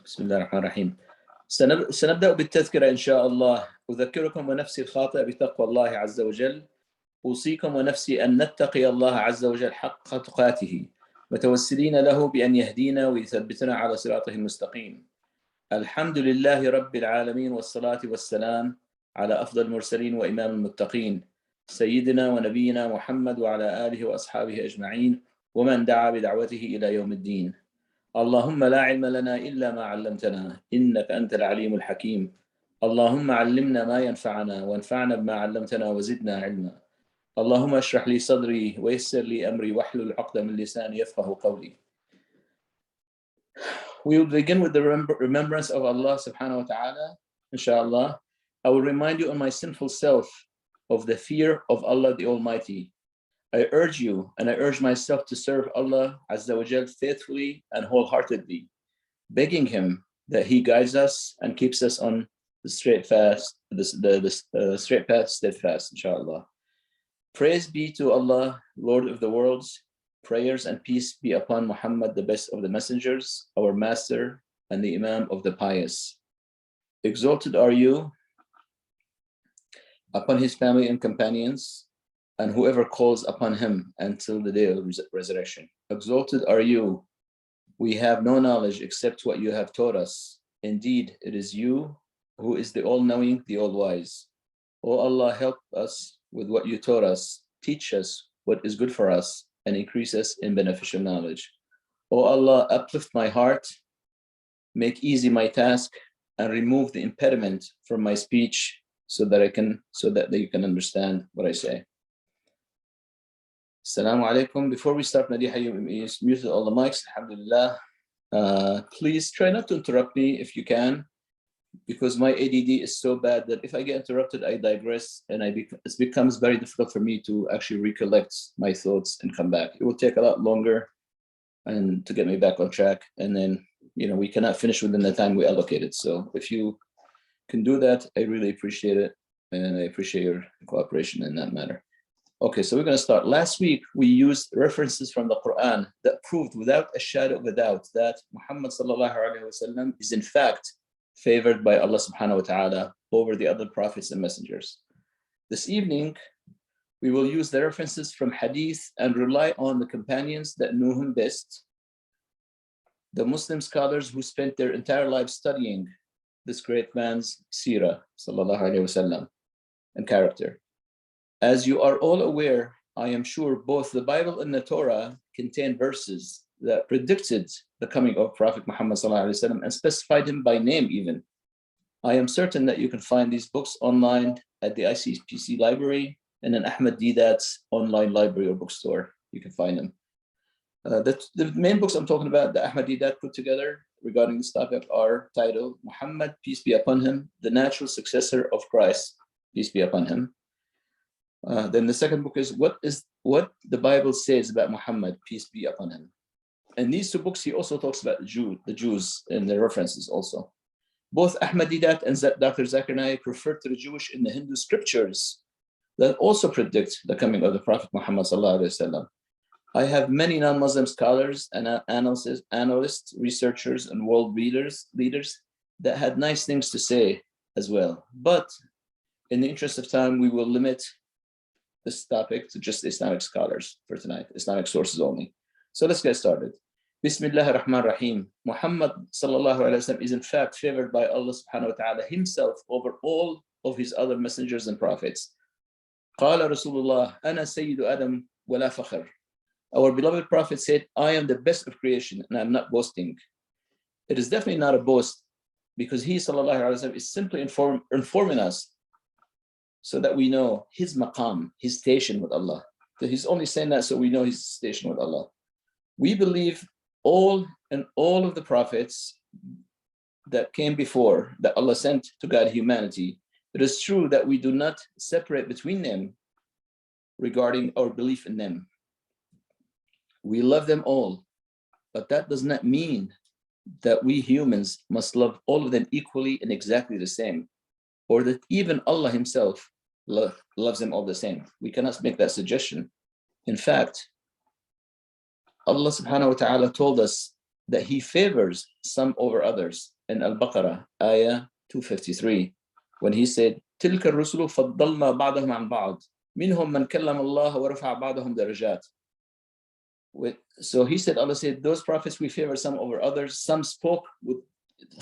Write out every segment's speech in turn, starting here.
بسم الله الرحمن الرحيم. سنبدأ بالتذكرة إن شاء الله. أذكركم ونفسي الخاطئة بتقوى الله عز وجل. أوصيكم ونفسي أن نتقي الله عز وجل حق تقاته، متوسلين له بأن يهدينا ويثبتنا على صراطه المستقيم. الحمد لله رب العالمين، والصلاة والسلام على أفضل المرسلين وإمام المتقين سيدنا ونبينا محمد وعلى آله وأصحابه أجمعين ومن دعا بدعوته إلى يوم الدين. اللهم لا علم لنا إلا ما علمتنا إنك أنت العليم الحكيم. اللهم علمنا ما ينفعنا وانفعنا بما علمتنا وزدنا علما. اللهم اشرح لي صدري ويسر لي أمري واحلل عقدة من لساني يفقه قولي. We will begin with the remembrance of Allah subhanahu wa ta'ala, inshallah. I will remind you on my sinful self of the fear of Allah the Almighty. I urge you and I urge myself to serve Allah Azza wa Jal faithfully and wholeheartedly, begging Him that He guides us and keeps us on the straight path, straight path steadfast, inshallah. Praise be to Allah, Lord of the worlds. Prayers and peace be upon Muhammad, the best of the messengers, our master and the Imam of the pious. Exalted are you upon his family and companions, and whoever calls upon him until the day of resurrection. Exalted are you. We have no knowledge except what you have taught us. Indeed, it is you who is the all-knowing, the all-wise. O Allah, help us with what you taught us. Teach us what is good for us and increase us in beneficial knowledge. O Allah, uplift my heart, make easy my task, and remove the impediment from my speech so that you can understand what I say. Assalamu alaikum. Before we start, Nadiha, you muted all the mics, alhamdulillah. Please try not to interrupt me if you can, because my ADD is so bad that if I get interrupted, I digress, and it becomes very difficult for me to actually recollect my thoughts and come back. It will take a lot longer and to get me back on track, and then we cannot finish within the time we allocated. So if you can do that, I really appreciate it, and I appreciate your cooperation in that matter. Okay, so we're going to start. Last week, we used references from the Quran that proved without a shadow of a doubt that Muhammad sallallahu alaihi wasallam is in fact favored by Allah subhanahu wa ta'ala over the other prophets and messengers. This evening, we will use the references from hadith and rely on the companions that knew him best, the Muslim scholars who spent their entire lives studying this great man's seerah, sallallahu alaihi wasallam, and character. As you are all aware, I am sure both the Bible and the Torah contain verses that predicted the coming of Prophet Muhammad ﷺ and specified him by name even. I am certain that you can find these books online at the ICPC library and in Ahmad Didat's online library or bookstore. You can find them. The main books I'm talking about, the Ahmad Didat put together regarding this topic, are titled Muhammad, peace be upon him, the natural successor of Christ, peace be upon him. Then the second book is what the Bible says about Muhammad, peace be upon him. And these two books, he also talks about the Jews in the references also. Both Ahmad Didat and Dr. Zakir Naik refer to the Jewish in the Hindu scriptures that also predict the coming of the Prophet Muhammad sallallahu alaihi wasallam. I have many non-Muslim scholars and analysts, researchers, and world leaders that had nice things to say as well. But in the interest of time, we will limit this topic to just Islamic scholars for tonight, Islamic sources only. So let's get started. Bismillah ar-Rahman ar-Rahim. Muhammad sallallahu alayhi wa sallam is in fact favored by Allah subhanahu wa ta'ala himself over all of his other messengers and prophets. قال Rasulullah, أنا سيد آدم ولا فخر. Our beloved prophet said, I am the best of creation and I'm not boasting. It is definitely not a boast, because he sallallahu alayhi wa sallam is simply informing us so that we know his maqam, his station with Allah. So he's only saying that so we know his station with Allah. We believe all of the prophets that came before, that Allah sent to guide humanity. It is true that we do not separate between them regarding our belief in them. We love them all, but that does not mean that we humans must love all of them equally and exactly the same, or that even Allah himself loves them all the same. We cannot make that suggestion. In fact, Allah subhanahu wa ta'ala told us that he favors some over others in Al-Baqarah, ayah 253, when he said, تِلْكَ الرُّسُلُ فَضَّلْنَا بَعْضَهُمْ عَنْ بَعْضٍ مِنْهُمْ مَنْ كَلَّمَ اللَّهُ وَرَفَعَ بَعْضَهُمْ دَرَجَاتٍ. So he said, Allah said, those prophets we favor some over others. Some spoke with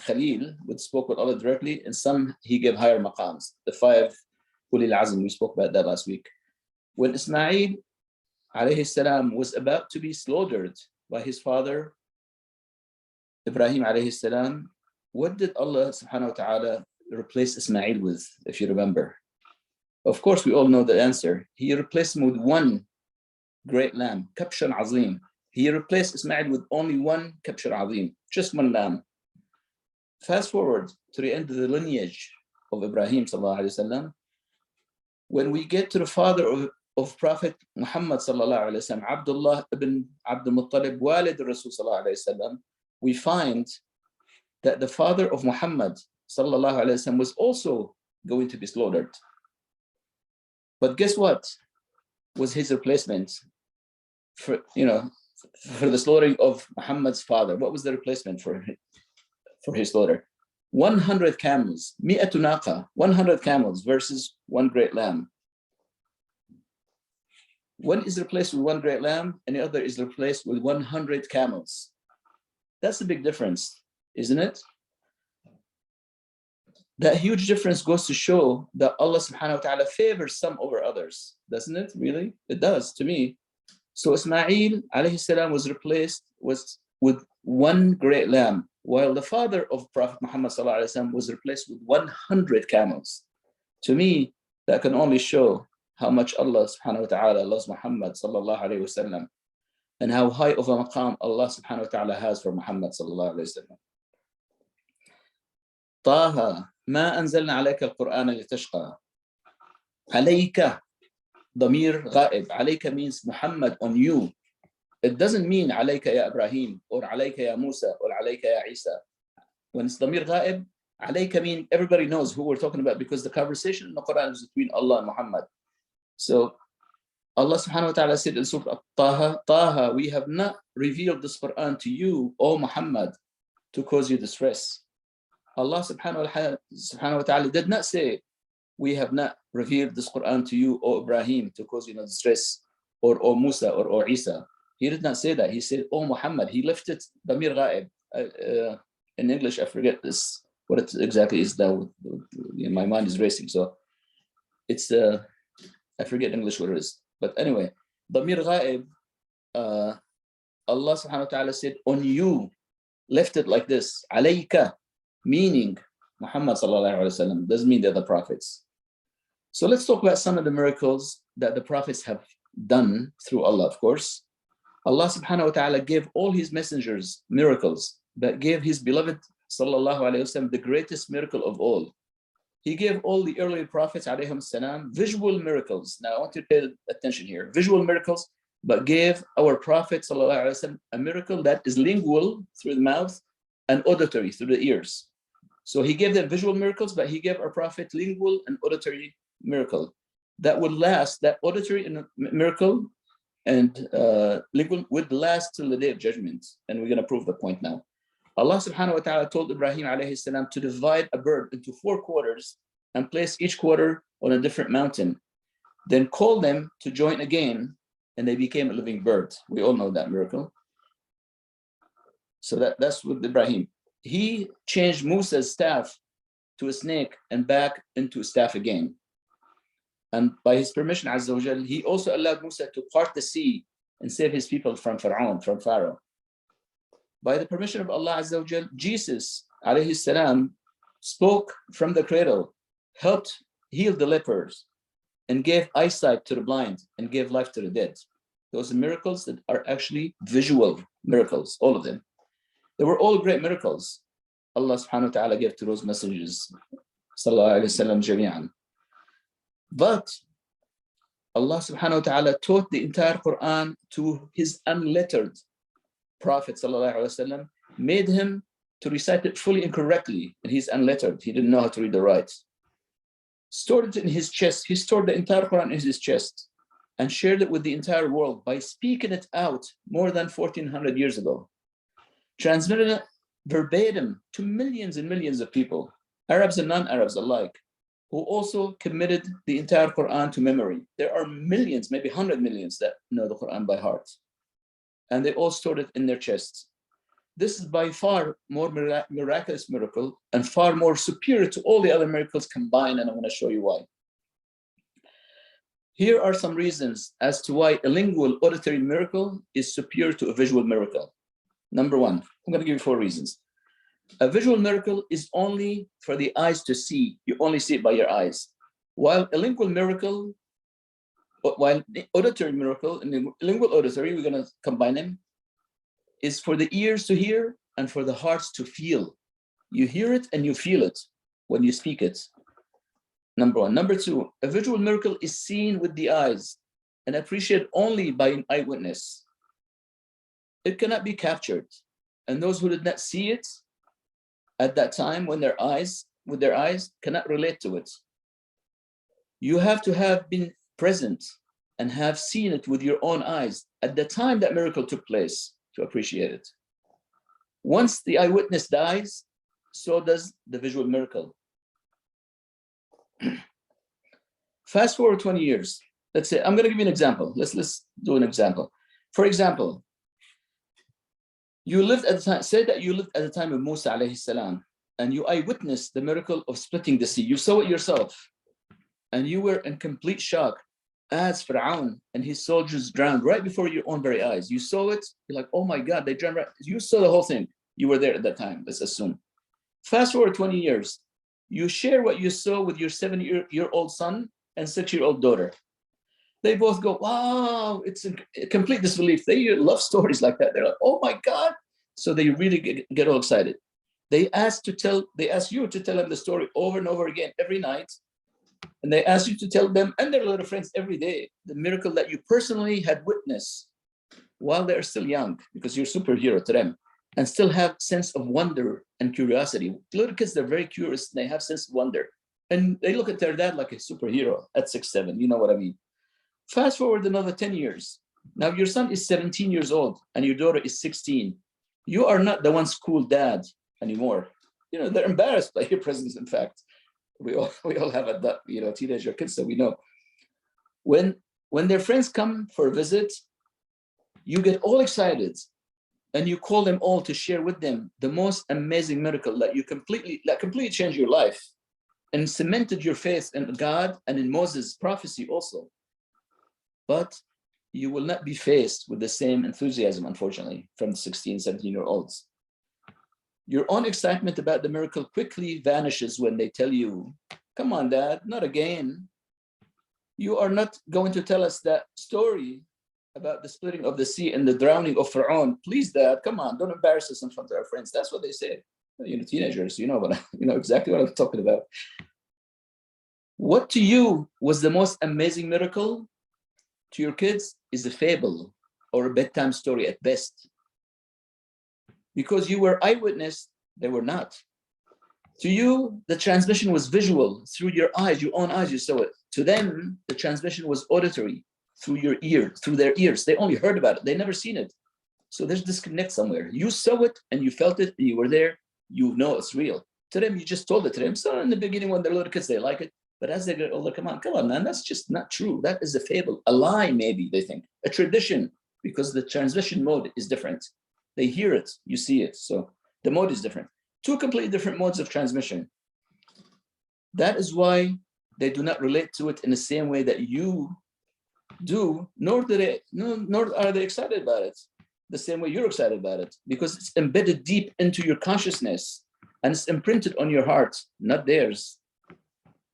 Khalil, spoke with Allah directly, and some he gave higher maqams. The 5 Ulil Azm, we spoke about that last week. When Ismail alayhi salam was about to be slaughtered by his father, Ibrahim alayhi salam, what did Allah subhanahu wa ta'ala replace Ismail with, if you remember? Of course, we all know the answer. He replaced him with one great lamb, Kabshan Azim. He replaced Ismail with only one Kabshan Azim, just one lamb. Fast forward to the end of the lineage of Ibrahim sallallahu alayhi wasallam. When we get to the father of Prophet Muhammad sallallahu alayhi wasallam, Abdullah ibn Abdul Muttalib, Walid Rasul sallallahu alayhi wasallam, we find that the father of Muhammad sallallahu alayhi wasallam was also going to be slaughtered. But guess what was his replacement for the slaughtering of Muhammad's father? What was the replacement for his slaughter? 100 camels, 100 camels versus one great lamb. One is replaced with one great lamb, and the other is replaced with 100 camels. That's a big difference, isn't it? That huge difference goes to show that Allah subhanahu wa ta'ala favors some over others, doesn't it? Really? It does to me. So Ismail alayhi salam was replaced with one great lamb, while the father of Prophet Muhammad sallallahu alayhi wasallam was replaced with 100 camels. To me, that can only show how much Allah subhanahu wa ta'ala loves Muhammad sallallahu alayhi wasallam, and how high of a maqam Allah subhanahu wa ta'ala has for Muhammad sallallahu alayhi wasallam. طه ما أنزلنا عليك القرآن لتشقى. عليك ضمير غائب. عليك means Muhammad, on you. It doesn't mean عليك يا إبراهيم or عليك يا موسى or عليك يا عيسى. When it's ضمير غائب, عليك mean everybody knows who we're talking about, because the conversation in the Quran is between Allah and Muhammad. So Allah subhanahu wa ta'ala said in Surah Taha, we have not revealed this Quran to you, O Muhammad, to cause you distress. Allah subhanahu wa ta'ala did not say, we have not revealed this Quran to you, O Ibrahim, to cause you no distress, or O Musa, or O Isa. He did not say that. He said, O Muhammad. He lifted Damir Ghaib. In English, I forget this, what it exactly is now. My mind is racing. So it's, I forget English what it is. But anyway, Damir Ghaib, Allah subhanahu wa ta'ala said, on you, left it like this, alayka, meaning Muhammad sallallahu alaihi wasallam, doesn't mean the other prophets. So let's talk about some of the miracles that the prophets have done through Allah, of course. Allah subhanahu wa ta'ala gave all his messengers miracles, but gave his beloved sallallahu alaihi wasallam the greatest miracle of all. He gave all the earlier prophets alayhim salam visual miracles. Now I want you to pay attention here. Visual miracles, but gave our prophet sallallahu alaihi wasallam a miracle that is lingual through the mouth and auditory through the ears. So he gave them visual miracles, but he gave our prophet lingual and auditory miracle that would last. That auditory miracle and lingual would last till the day of judgment. And we're going to prove the point now. Allah subhanahu wa ta'ala told Ibrahim alayhi salam to divide a bird into 4 quarters and place each quarter on a different mountain. Then call them to join again, and they became a living bird. We all know that miracle. So that's with Ibrahim. He changed Musa's staff to a snake and back into a staff again. And by his permission, Azza wa Jal, he also allowed Musa to part the sea and save his people from Pharaoh. By the permission of Allah Azza wa Jal, Jesus alayhi salam spoke from the cradle, helped heal the lepers, and gave eyesight to the blind, and gave life to the dead. Those are miracles that are actually visual miracles, all of them. They were all great miracles Allah subhanahu wa ta'ala gave to those messengers, sallallahu alayhi wa sallam jami'an. But Allah subhanahu wa ta'ala taught the entire Quran to his unlettered Prophet sallallahu alayhi wa sallam, made him to recite it fully and correctly, and he's unlettered. He didn't know how to read or write. Stored it in his chest. He stored the entire Quran in his chest and shared it with the entire world by speaking it out more than 1400 years ago. transmitted it verbatim to millions and millions of people, Arabs and non-Arabs alike, who also committed the entire Quran to memory. There are millions, maybe 100 millions that know the Quran by heart. And they all stored it in their chests. This is by far more miraculous miracle and far more superior to all the other miracles combined, and I'm going to show you why. Here are some reasons as to why a lingual auditory miracle is superior to a visual miracle. Number one, I'm going to give you 4 reasons. A visual miracle is only for the eyes to see. You only see it by your eyes. While a lingual miracle, while the auditory miracle and the lingual auditory, we're going to combine them, is for the ears to hear and for the hearts to feel. You hear it and you feel it when you speak it. Number one. Number two, a visual miracle is seen with the eyes and appreciated only by an eyewitness. It cannot be captured. And those who did not see it at that time with their eyes cannot relate to it. You have to have been present and have seen it with your own eyes at the time that miracle took place to appreciate it. Once the eyewitness dies, so does the visual miracle. Fast forward 20 years. Let's say, I'm going to give you an example. Let's do an example. For example, you lived at the time, say that you lived at the time of Musa alayhi salam, and you eyewitnessed the miracle of splitting the sea. You saw it yourself, and you were in complete shock as Fir'aun and his soldiers drowned right before your own very eyes. You saw it, you're like, oh my God, they drowned right. You saw the whole thing. You were there at that time, let's assume. Fast forward 20 years. You share what you saw with your 7-year-old son and 6-year-old daughter. They both go, wow, it's a complete disbelief. They love stories like that. They're like, oh my God. So they really get all excited. They ask you to tell them the story over and over again every night. And they ask you to tell them and their little friends every day the miracle that you personally had witnessed while they're still young, because you're a superhero to them, and still have sense of wonder and curiosity. Little kids, they're very curious. They have sense of wonder. And they look at their dad like a superhero at 6, 7. You know what I mean? Fast forward another 10 years. Now your son is 17 years old and your daughter is 16. You are not the one school dad anymore. You know, they're embarrassed by your presence. In fact, we all have a teenager kids that we know. When their friends come for a visit, you get all excited and you call them all to share with them the most amazing miracle that completely changed your life and cemented your faith in God and in Moses' prophecy also. But you will not be faced with the same enthusiasm, unfortunately, from the 16, 17-year-olds. Your own excitement about the miracle quickly vanishes when they tell you, come on, Dad, not again. You are not going to tell us that story about the splitting of the sea and the drowning of Fir'aun. Please, Dad, come on, don't embarrass us in front of our friends. That's what they say. You know, teenagers, you know exactly what I'm talking about. What to you was the most amazing miracle? To your kids is a fable or a bedtime story at best. Because you were eyewitness, they were not. To you, the transmission was visual through your eyes, your own eyes, you saw it. To them, the transmission was auditory through their ears. They only heard about it, they never seen it. So there's disconnect somewhere. You saw it and you felt it and you were there, you know it's real. To them, you just told it to them. So in the beginning, when they're little kids, they like it. But as they get older, come on, man, that's just not true. That is a fable, a lie, maybe, they think, a tradition, because the transmission mode is different. They hear it, you see it. So the mode is different. 2 completely different modes of transmission. That is why they do not relate to it in the same way that you do, nor are they excited about it the same way you're excited about it, because it's embedded deep into your consciousness and it's imprinted on your heart, not theirs.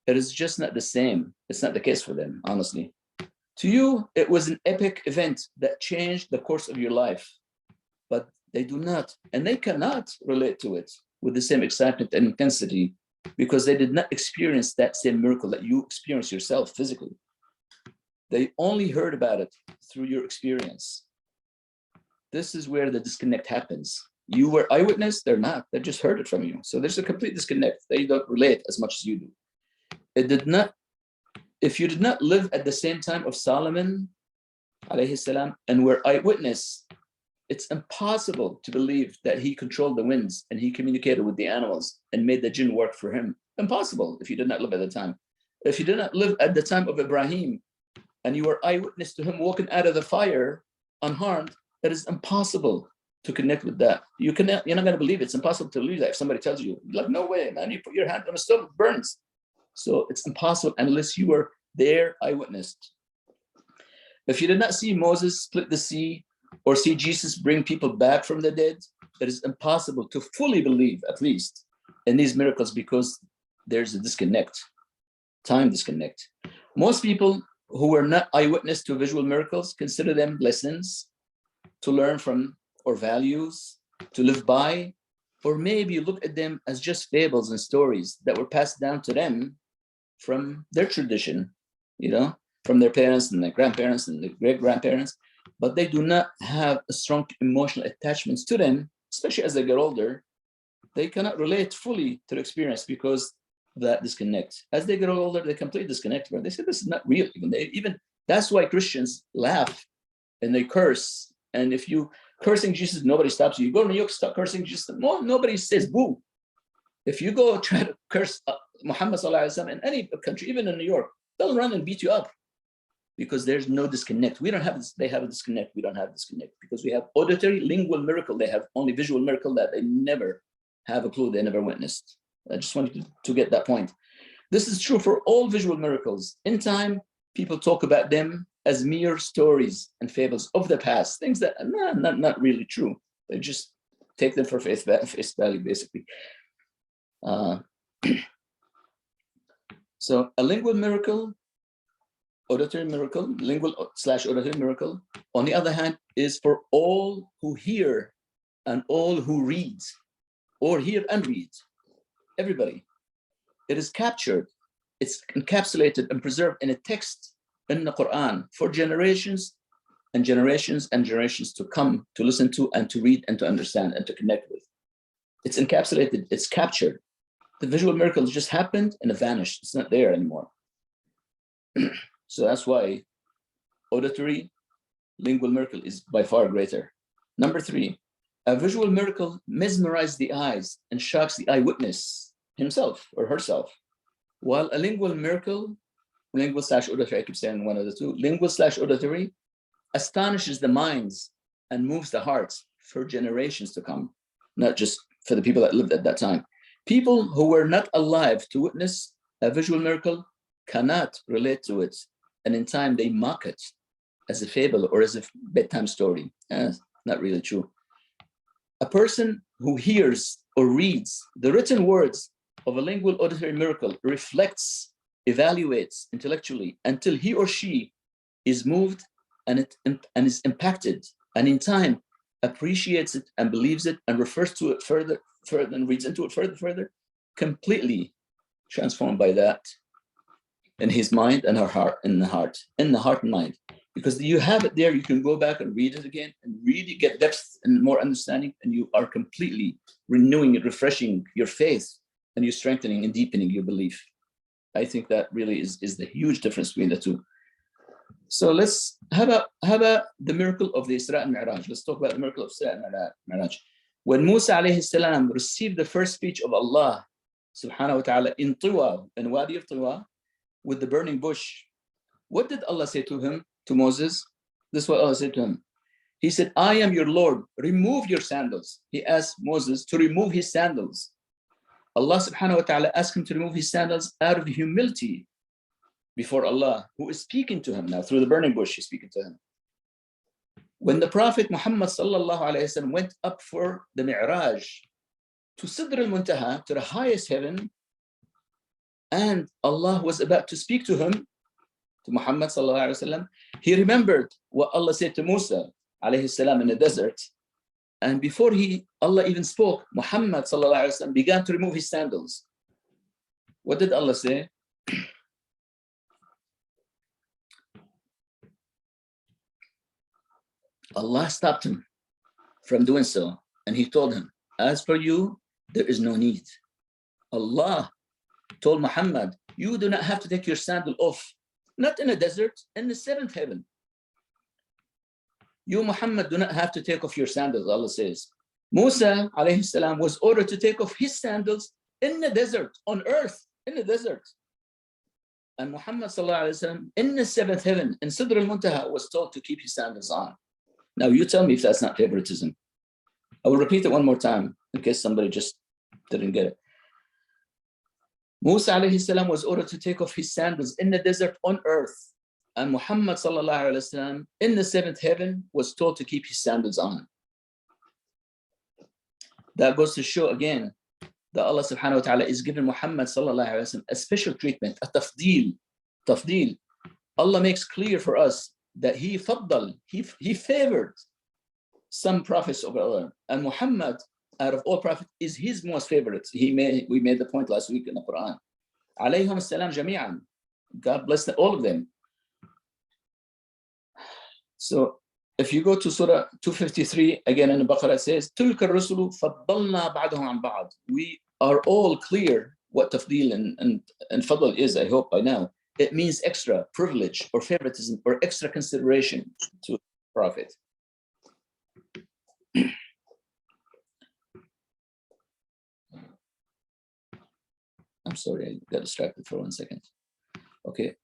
It is just not the same. It's not the case for them, honestly. To you, it was an epic event that changed the course of your life, but they do not, and they cannot relate to it with the same excitement and intensity because they did not experience that same miracle that you experienced yourself physically. They only heard about it through your experience. This is where the disconnect happens. You were eyewitness, they're not. They just heard it from you. So there's a complete disconnect. They don't relate as much as you do. If you did not live at the same time of Solomon, alayhi salam, and were eyewitness it's impossible to believe that he controlled the winds and he communicated with the animals and made the jinn work for him. Impossible if you did not live at the time. If you did not live at the time of Ibrahim and you were eyewitness to him walking out of the fire unharmed, that is impossible to connect with that. You're not going to believe it. It's impossible to believe that. If somebody tells you, like, no way, man, you put your hand on the stove, it burns. So it's impossible unless you were there, eyewitness. If you did not see Moses split the sea or see Jesus bring people back from the dead, it is impossible to fully believe, at least, in these miracles because there's a disconnect, time disconnect. Most people who were not eyewitness to visual miracles consider them lessons to learn from or values to live by, or maybe look at them as just fables and stories that were passed down to them from their tradition, from their parents and their grandparents and their great-grandparents, but they do not have a strong emotional attachments to them, especially as they get older. They cannot relate fully to the experience because of that disconnect. As they get older, they completely disconnect. They say, this is not real. That's why Christians laugh and they curse. And if you cursing Jesus, nobody stops you. You go to New York, stop cursing Jesus. No, nobody says boo. If you go try to curse Muhammad in any country, even in New York, they'll run and beat you up because there's no disconnect. We don't have this. They have a disconnect. We don't have disconnect because we have auditory, lingual miracle. They have only visual miracle that they never have a clue. They never witnessed. I just wanted to get that point. This is true for all visual miracles. In time, people talk about them as mere stories and fables of the past, things that are not really true. They just take them for face value, basically. So a lingual miracle, auditory miracle, lingual/auditory miracle, on the other hand, is for all who hear and all who read, or hear and read, everybody. It is captured, it's encapsulated and preserved in a text in the Quran for generations and generations and generations to come, to listen to and to read and to understand and to connect with. It's encapsulated, it's captured. The visual miracles just happened and it vanished. It's not there anymore. So that's why auditory lingual miracle is by far greater. Number 3, a visual miracle mesmerizes the eyes and shocks the eyewitness himself or herself, while a lingual miracle, lingual/auditory, I keep saying one of the two, lingual/auditory, astonishes the minds and moves the hearts for generations to come, not just for the people that lived at that time. People who were not alive to witness a visual miracle cannot relate to it, and in time they mock it as a fable or as a bedtime story. Not really true. A person who hears or reads the written words of a lingual auditory miracle reflects, evaluates intellectually until he or she is moved and is impacted, and in time appreciates it and believes it and refers to it further and reads into it further, completely transformed by that in his mind and her heart, in the heart and mind. Because you have it there, you can go back and read it again and really get depth and more understanding, and you are completely renewing and refreshing your faith, and you're strengthening and deepening your belief. I think that really is the huge difference between the two. So how about the miracle of the Isra and Mi'raj? Let's talk about the miracle of Isra and Mi'raj. When Musa alayhi salam received the first speech of Allah subhanahu wa ta'ala in Tiwa, in Wadi of Tiwa, with the burning bush, what did Allah say to him, to Moses? This is what Allah said to him. He said, I am your Lord, remove your sandals. He asked Moses to remove his sandals. Allah subhanahu wa ta'ala asked him to remove his sandals out of humility before Allah, who is speaking to him now through the burning bush. He's speaking to him. When the Prophet Muhammad sallallahu alayhi wa sallam went up for the Mi'raj to Sidr al-Muntaha, to the highest heaven, and Allah was about to speak to him, to Muhammad sallallahu alayhi wa sallam, he remembered what Allah said to Musa alayhi salam in the desert. And before Allah even spoke, Muhammad sallallahu alayhi wa sallam began to remove his sandals. What did Allah say? Allah stopped him from doing so. And he told him, as for you, there is no need. Allah told Muhammad, you do not have to take your sandal off, not in the desert, in the 7th heaven. You, Muhammad, do not have to take off your sandals, Allah says. Musa alayhi salam was ordered to take off his sandals in the desert, on earth, in the desert. And Muhammad sallallahu alayhi wa sallam, in the seventh heaven, in Sidr al-Muntaha, was told to keep his sandals on. Now you tell me if that's not favoritism. I will repeat it one more time in case somebody just didn't get it. Musa alayhi salam was ordered to take off his sandals in the desert on earth. And Muhammad sallallahu alayhi wa sallam, in the seventh heaven, was told to keep his sandals on. That goes to show again that Allah subhanahu wa ta'ala is giving Muhammad sallallahu alayhi wa sallam a special treatment, a tafdeel. Allah makes clear for us that he favored some prophets over other. And Muhammad, out of all prophets, is his most favorite. We made the point last week in the Quran. Alayhum salam jami'an. God bless all of them. So if you go to Surah 253, again in the Baqarah, it says, تِلْكَ الرُّسُلُ فَضَّلْنَا بَعْضَهُمْ عَنْ بَعْضٍ. We are all clear what tafdeel and fadl is, I hope by now. It means extra privilege or favoritism or extra consideration to the Prophet. I'm sorry, I got distracted for 1 second. Okay.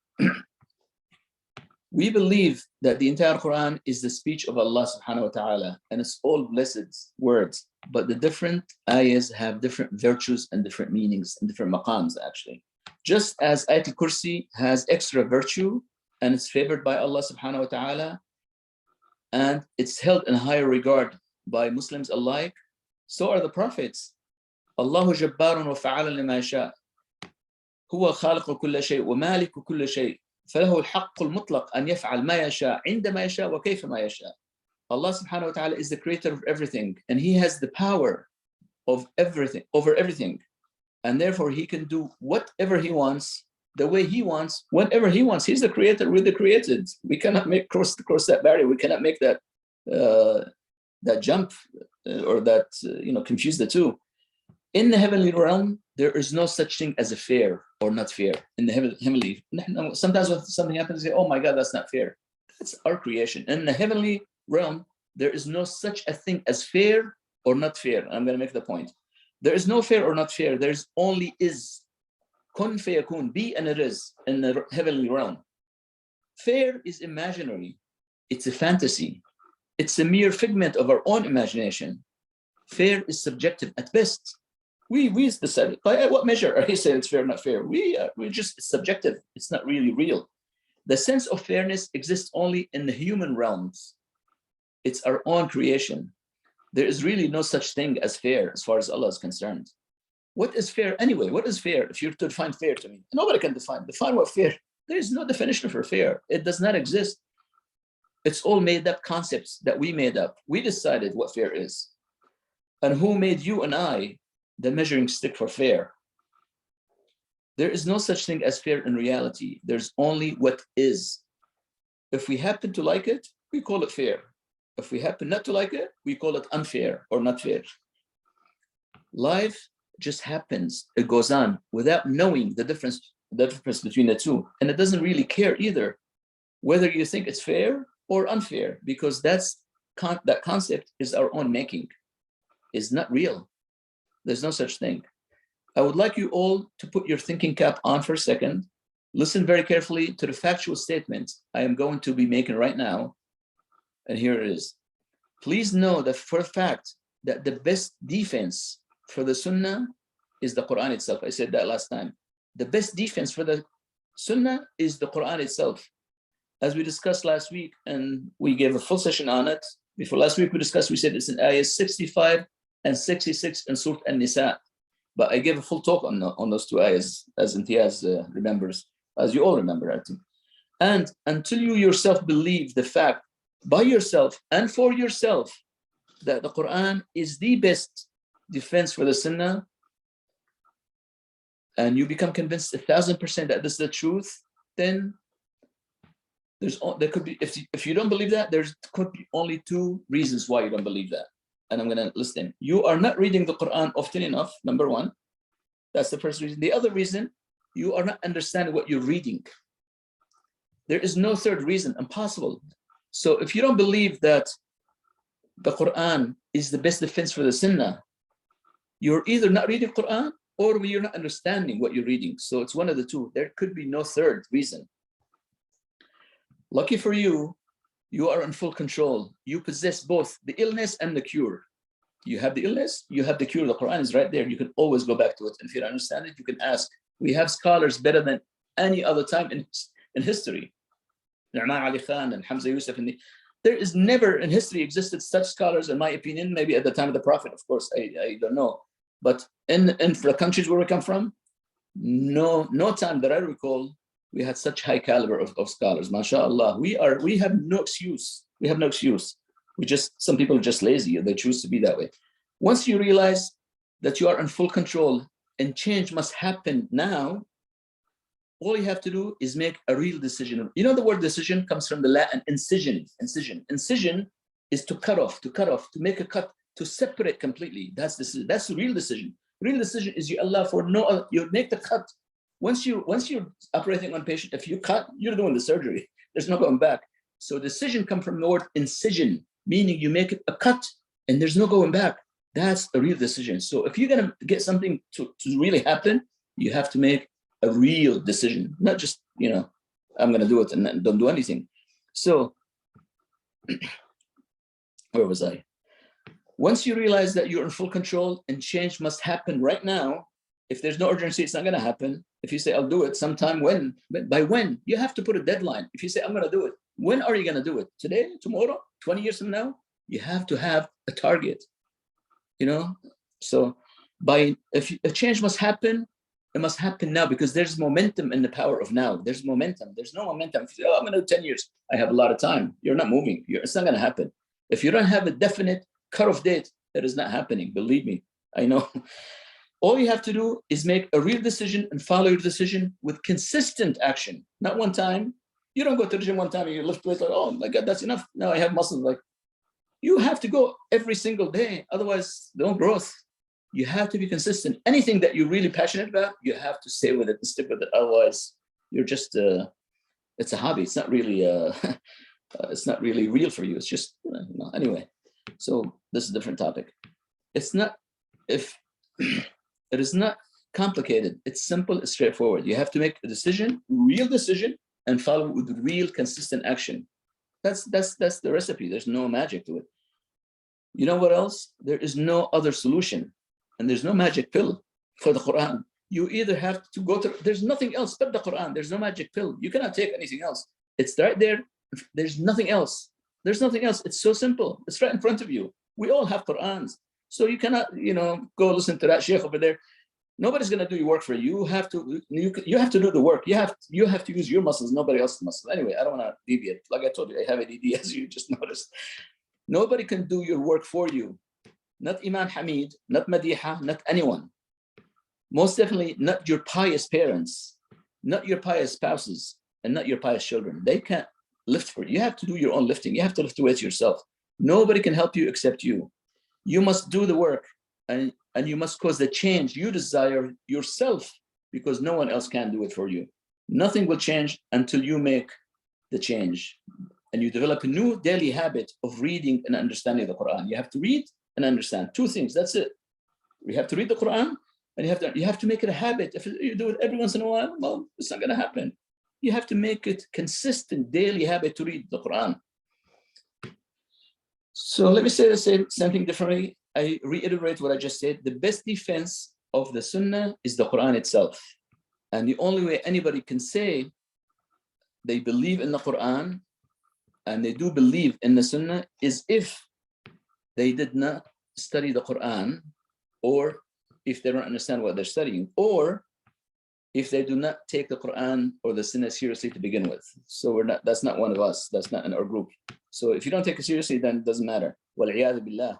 We believe that the entire Quran is the speech of Allah subhanahu wa ta'ala, and it's all blessed words, but the different ayahs have different virtues and different meanings and different maqams actually. Just as Ayat al-Kursi has extra virtue and it's favored by Allah subhanahu wa ta'ala, and it's held in higher regard by Muslims alike, so are the prophets. Allahu jabbarun wa fa'ala lima yasha. Huwa khaliqu kulla shay wa maliku kulla shay. فله الحق المطلق أن يفعل ما يشاء عندما يشاء وكيف ما يشاء. Allah subhanahu wa ta'ala is the creator of everything, and he has the power of everything, over everything. And therefore he can do whatever he wants, the way he wants, whenever he wants. He's the creator, we're the created. We cannot cross that barrier. We cannot make that jump or that, confuse the two. In the heavenly realm, there is no such thing as a fair or not fair. In the heavenly, sometimes when something happens, you say, oh my God, that's not fair. That's our creation. In the heavenly realm, there is no such a thing as fair or not fair. I'm going to make the point. There is no fair or not fair. There's only is. Kun fayakun, be and it is in the heavenly realm. Fair is imaginary. It's a fantasy. It's a mere figment of our own imagination. Fair is subjective at best. We decided by what measure are he saying it's fair or not fair? We're just subjective. It's not really real. The sense of fairness exists only in the human realms. It's our own creation. There is really no such thing as fair as far as Allah is concerned. What is fair anyway? What is fair? If you're to define fair to me, nobody can define what fair. There is no definition for fair. It does not exist. It's all made up concepts that we made up. We decided what fair is. And who made you and I the measuring stick for fair? There is no such thing as fair in reality. There's only what is. If we happen to like it, we call it fair. If we happen not to like it, we call it unfair or not fair. Life just happens. It goes on without knowing the difference between the two. And it doesn't really care either whether you think it's fair or unfair, because that concept is our own making. It's not real. There's no such thing. I would like you all to put your thinking cap on for a second. Listen very carefully to the factual statement I am going to be making right now. And here it is. Please know that for a fact that the best defense for the Sunnah is the Quran itself. I said that last time. The best defense for the Sunnah is the Quran itself. As we discussed last week, and we gave a full session on it. Before last week, we said it's in ayah 65 and 66 in Surah An-Nisa. But I gave a full talk on those two ayahs, as Imtiaz remembers, as you all remember, I think. And until you yourself believe the fact by yourself and for yourself that the Quran is the best defense for the Sunnah, and you become convinced 1,000% that this is the truth, then there could be, if you don't believe that, there could be only two reasons why you don't believe that. And I'm going to list them. You are not reading the Quran often enough, number one. That's the first reason. The other reason, you are not understanding what you're reading. There is no third reason, impossible. So if you don't believe that the Quran is the best defense for the Sunnah, you're either not reading Quran or you're not understanding what you're reading. So it's one of the two. There could be no third reason. Lucky for you, you are in full control. You possess both the illness and the cure. You have the illness, you have the cure. The Quran is right there. You can always go back to it. And if you don't understand it, you can ask. We have scholars better than any other time in history. Nu'man Ali Khan and Hamza Yusuf. And there is never in history existed such scholars, in my opinion, maybe at the time of the Prophet, of course, I don't know. But in the countries where we come from, no time that I recall, we had such high caliber of scholars. MashaAllah, we have no excuse. We have no excuse. Some people are just lazy. They choose to be that way. Once you realize that you are in full control and change must happen now, all you have to do is make a real decision. You know, the word decision comes from the Latin incision. Incision is to cut off, to make a cut, to separate completely. That's the real decision. Real decision is you allow for no other, you make the cut. Once you're operating on a patient, if you cut, you're doing the surgery. There's no going back. So decision comes from the word incision, meaning you make it a cut and there's no going back. That's a real decision. So if you're gonna get something to really happen, you have to make a real decision, not just, I'm gonna do it and don't do anything. So where was I? Once you realize that you're in full control and change must happen right now, if there's no urgency, it's not gonna happen. If you say, I'll do it sometime, when? By when? You have to put a deadline. If you say, I'm gonna do it, when are you gonna do it? Today, tomorrow, 20 years from now? You have to have a target, So if a change must happen, it must happen now, because there's momentum in the power of now. There's momentum. There's no momentum. If you say, I'm gonna do 10 years, I have a lot of time. You're not moving. It's not gonna happen. If you don't have a definite cutoff date, that is not happening. Believe me, I know. All you have to do is make a real decision and follow your decision with consistent action. Not one time. You don't go to the gym one time and you lift weights like, oh my God, that's enough. Now I have muscles. Like, you have to go every single day. Otherwise, no growth. You have to be consistent. Anything that you're really passionate about, you have to stay with it and stick with it. Otherwise, you're just, it's a hobby. It's not really, it's not really real for you. It's just, anyway. So this is a different topic. It's not, it is not complicated. It's simple, it's straightforward. You have to make a decision, real decision, and follow with real consistent action. That's the recipe. There's no magic to it. You know what else? There is no other solution, and there's no magic pill for the Quran. You either have to go to, there's nothing else but the Quran. There's no magic pill. You cannot take anything else. It's right there. There's nothing else. There's nothing else. It's so simple. It's right in front of you. We all have Qurans. So you cannot, go listen to that sheikh over there. Nobody's going to do your work for you. You have to do the work. You have to use your muscles, nobody else's muscles. Anyway, I don't want to deviate. Like I told you, I have ADD, as you just noticed. Nobody can do your work for you. Not Imam Hamid, not Madiha, not anyone. Most definitely not your pious parents, not your pious spouses, and not your pious children. They can't lift for you. You have to do your own lifting. You have to lift the weights yourself. Nobody can help you except you. You must do the work, and you must cause the change you desire yourself, because no one else can do it for you. Nothing will change until you make the change. And you develop a new daily habit of reading and understanding the Quran. You have to read and understand. Two things, that's it. You have to read the Quran, and you have to make it a habit. If you do it every once in a while, well, it's not gonna happen. You have to make it consistent daily habit to read the Quran. So let me say something differently. I reiterate what I just said. The best defense of the Sunnah is the Quran itself. And the only way anybody can say they believe in the Quran and they do believe in the Sunnah is if they did not study the Quran, or if they don't understand what they're studying, or if they do not take the Quran or the Sunnah seriously to begin with. So that's not one of us. That's not in our group. So if you don't take it seriously, then it doesn't matter. Wal-'iyadhu billah.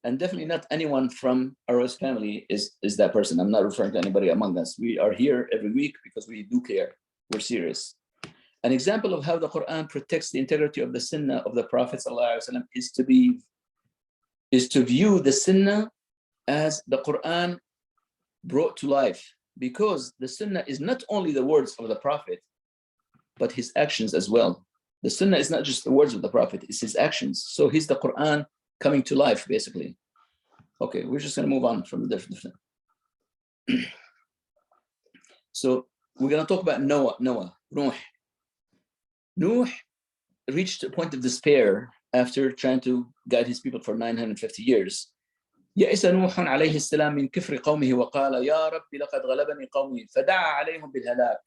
And definitely not anyone from our family is that person. I'm not referring to anybody among us. We are here every week because we do care. We're serious. An example of how the Quran protects the integrity of the Sunnah of the Prophet ﷺ is to view the Sunnah as the Quran brought to life, because the Sunnah is not only the words of the Prophet, but his actions as well. The Sunnah is not just the words of the Prophet, it's his actions. So he's the Quran coming to life, basically. Okay, we're just going to move on from the different. So we're going to talk about Noah, Nuh. Nuh reached a point of despair after trying to guide his people for 950 years. يئس نوح عليه السلام من كفر قومه وقال يا رب لقد غلبني قومي فدعا عليهم بالهلاك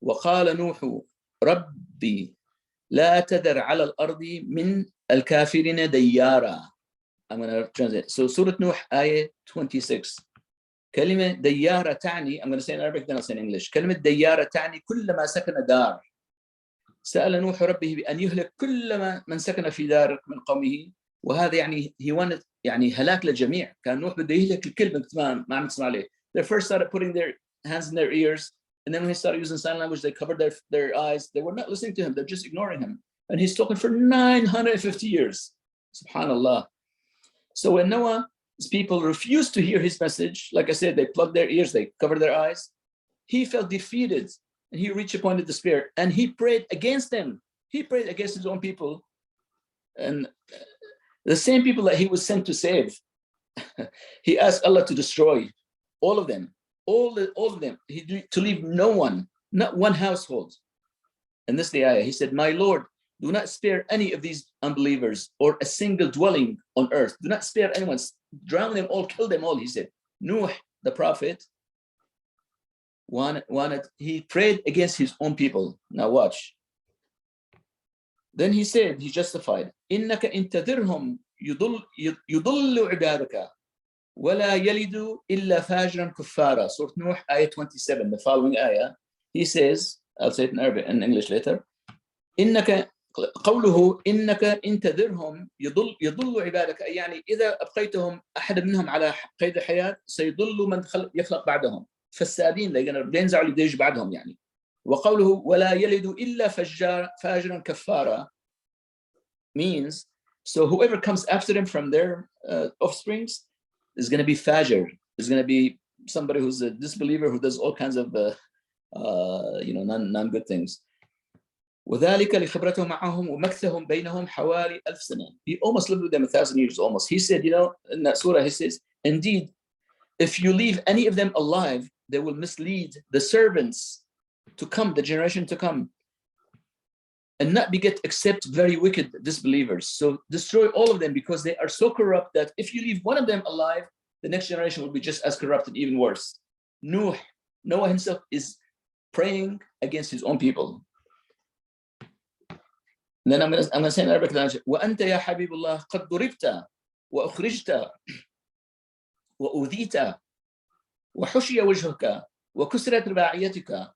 وقال نوح ربي لا تذر على الأرض من الكافرين ديارا. I'm going to translate. So Surah Nuh, ayah 26. كلمة ديارة تعني, I'm going to say in Arabic, then I'll say in English. كلمة ديارة تعني كل ما سكن دار. سأل نوح ربه بأن يهلك كل من سكن في دار من قومه. وهذا يعني he wanted يعني هلاك للجميع. كان نوح بده يهلك الكل ما عم تسمع عليه. They first started putting their hands in their ears, and then when he started using sign language, they covered their eyes. They were not listening to him. They're just ignoring him. And he's talking for 950 years. Subhanallah. So when Noah's people refused to hear his message, like I said, they plugged their ears, they covered their eyes. He felt defeated, and he reached a point of despair, and he prayed against them. He prayed against his own people, and the same people that he was sent to save. He asked Allah to destroy all of them, all of them, to leave no one, not one household. And this is the ayah. He said, my Lord, do not spare any of these unbelievers or a single dwelling on earth. Do not spare anyone. Drown them all, kill them all, he said. Nuh, the prophet, he prayed against his own people. Now watch. Then he said, he justified, إِنَّكَ إِن تَذِرْهُمْ يُضُلُّ عِبَادَكَ وَلَا يَلِدُ إِلَّا فَاجِرًا كُفَّارًا. Surah Nuh, ayah 27, the following ayah. He says, I'll say it in Arabic and English later. إنك قوله إنك إن تذرهم يضل عبادك, يعني إذا أبقيتهم أحد منهم على قيد الحياة سيضل من يخلق بعدهم فالسادين, they're going to ينزعوا اللي يجي بعدهم يعني. وقوله ولا يلد إلا فاجرا كفارا means, so whoever comes after them from their offsprings is going to be fajr, is going to be somebody who's a disbeliever who does all kinds of non-good things. وذلك لخبرته معهم ومكثهم بينهم حوالي 1000 سنة. He almost lived with them 1,000 years almost. He said, in that surah, he says, indeed, if you leave any of them alive, they will mislead the servants to come, the generation to come, and not beget except very wicked disbelievers. So destroy all of them because they are so corrupt that if you leave one of them alive, the next generation will be just as corrupt and even worse. Noah himself is praying against his own people. And then I'm going to say in Arabic language, وأنت يا حبيب الله قد ضربت وأخرجت وأوذيت وحشي وجهك وكسرت رباعيتك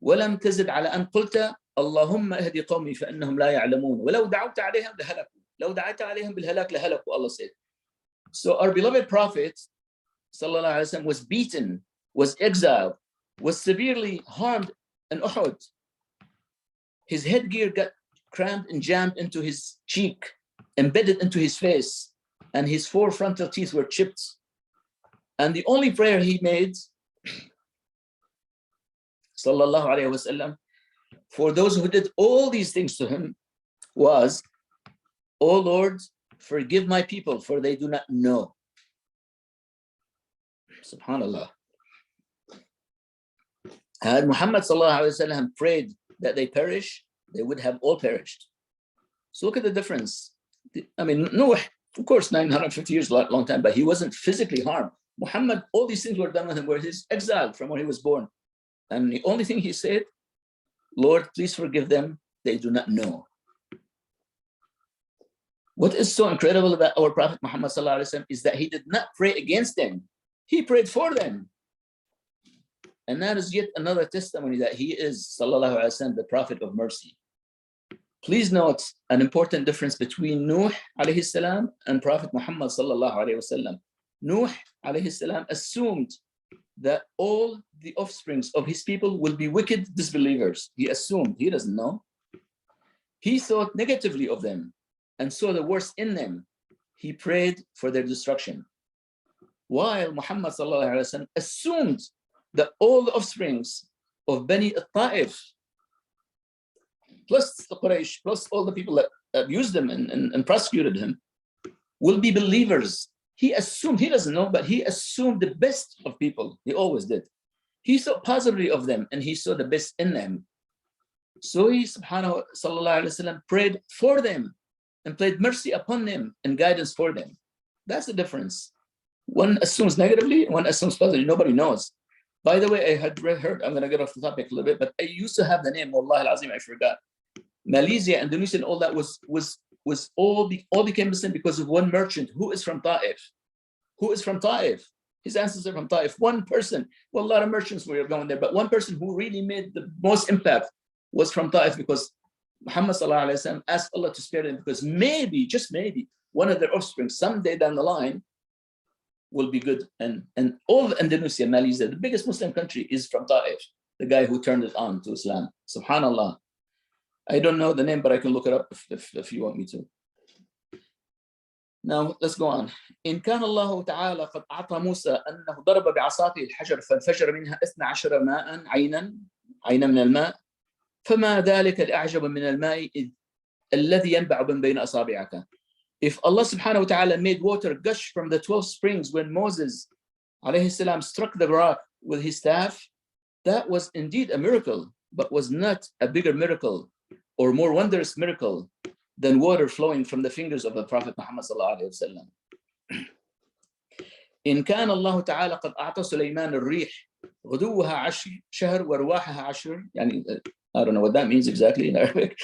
ولم تزد على أن قلت اللهم اهدي قومي فإنهم لا يعلمون ولو دعوت عليهم لهلكوا لو دعيت عليهم بالهلاك لهلكوا. Allah said. So our beloved Prophet sallallahu alaihi wasallam was beaten, was exiled, was severely harmed in Uhud. His headgear got crammed and jammed into his cheek, embedded into his face, and his 4 frontal teeth were chipped. And the only prayer he made, sallallahu alaihi wasallam, for those who did all these things to him was, "O Lord, forgive my people, for they do not know." Subhanallah. Had Muhammad sallallahu alaihi wasallam prayed that they perish, they would have all perished. So look at the difference. I mean, Noah, of course, 950 years, long time, but he wasn't physically harmed. Muhammad, all these things were done with him where he's exiled from where he was born. And the only thing he said, Lord, please forgive them. They do not know. What is so incredible about our Prophet Muhammad sallallahu alaihi wasallam is that he did not pray against them. He prayed for them. And that is yet another testimony that he is, sallallahu alaihi wasallam, the Prophet of mercy. Please note an important difference between Nuh alayhi salam and Prophet Muhammad sallallahu alaihi wasallam. Nuh alayhi salam assumed that all the offsprings of his people will be wicked disbelievers. He assumed, he doesn't know. He thought negatively of them and saw the worst in them. He prayed for their destruction. While Muhammad sallallahu alaihi wasallam assumed that all the offsprings of Bani al-Ta'if plus the Quraysh, plus all the people that abused him and prosecuted him, will be believers. He assumed, he doesn't know, but he assumed the best of people. He always did. He thought positively of them, and he saw the best in them. So he, subhanahu sallallahu alayhi wa sallam, prayed for them and played mercy upon them and guidance for them. That's the difference. One assumes negatively, one assumes positively. Nobody knows. By the way, I had heard, I'm going to get off the topic a little bit, but I used to have the name, Wallahi al-Azim, I forgot. Malaysia, Indonesia, and all that was all became Muslim because of one merchant who is from Ta'if. Who is from Ta'if? His ancestors are from Ta'if. One person, well, a lot of merchants were going there, but one person who really made the most impact was from Ta'if, because Muhammad sallallahu alaihi wasallam asked Allah to spare them, because maybe, just maybe, one of their offspring someday down the line will be good. And all of Indonesia, Malaysia, the biggest Muslim country, is from Ta'if, the guy who turned it on to Islam. Subhanallah. I don't know the name, but I can look it up if you want me to. Now let's go on. إن كان الله تعالى قد أعطى موسى أنه ضرب بعصاته الحجر فانفجر منها 12 ماء عينا من الماء، فما ذلك الأعجب من الماء الذي ينبع من بين أصابعك. If Allah subhanahu wa ta'ala made water gush from the 12 springs when Moses alayhi salam struck the rock with his staff, that was indeed a miracle, but was not a bigger miracle or more wondrous miracle than water flowing from the fingers of the Prophet Muhammad sallallahu alayhi wa sallam. إن كان الله تعالى قد أعطى سليمان الريح غدوها 10 شهر ورواحها 10 يعني I don't know what that means exactly in Arabic.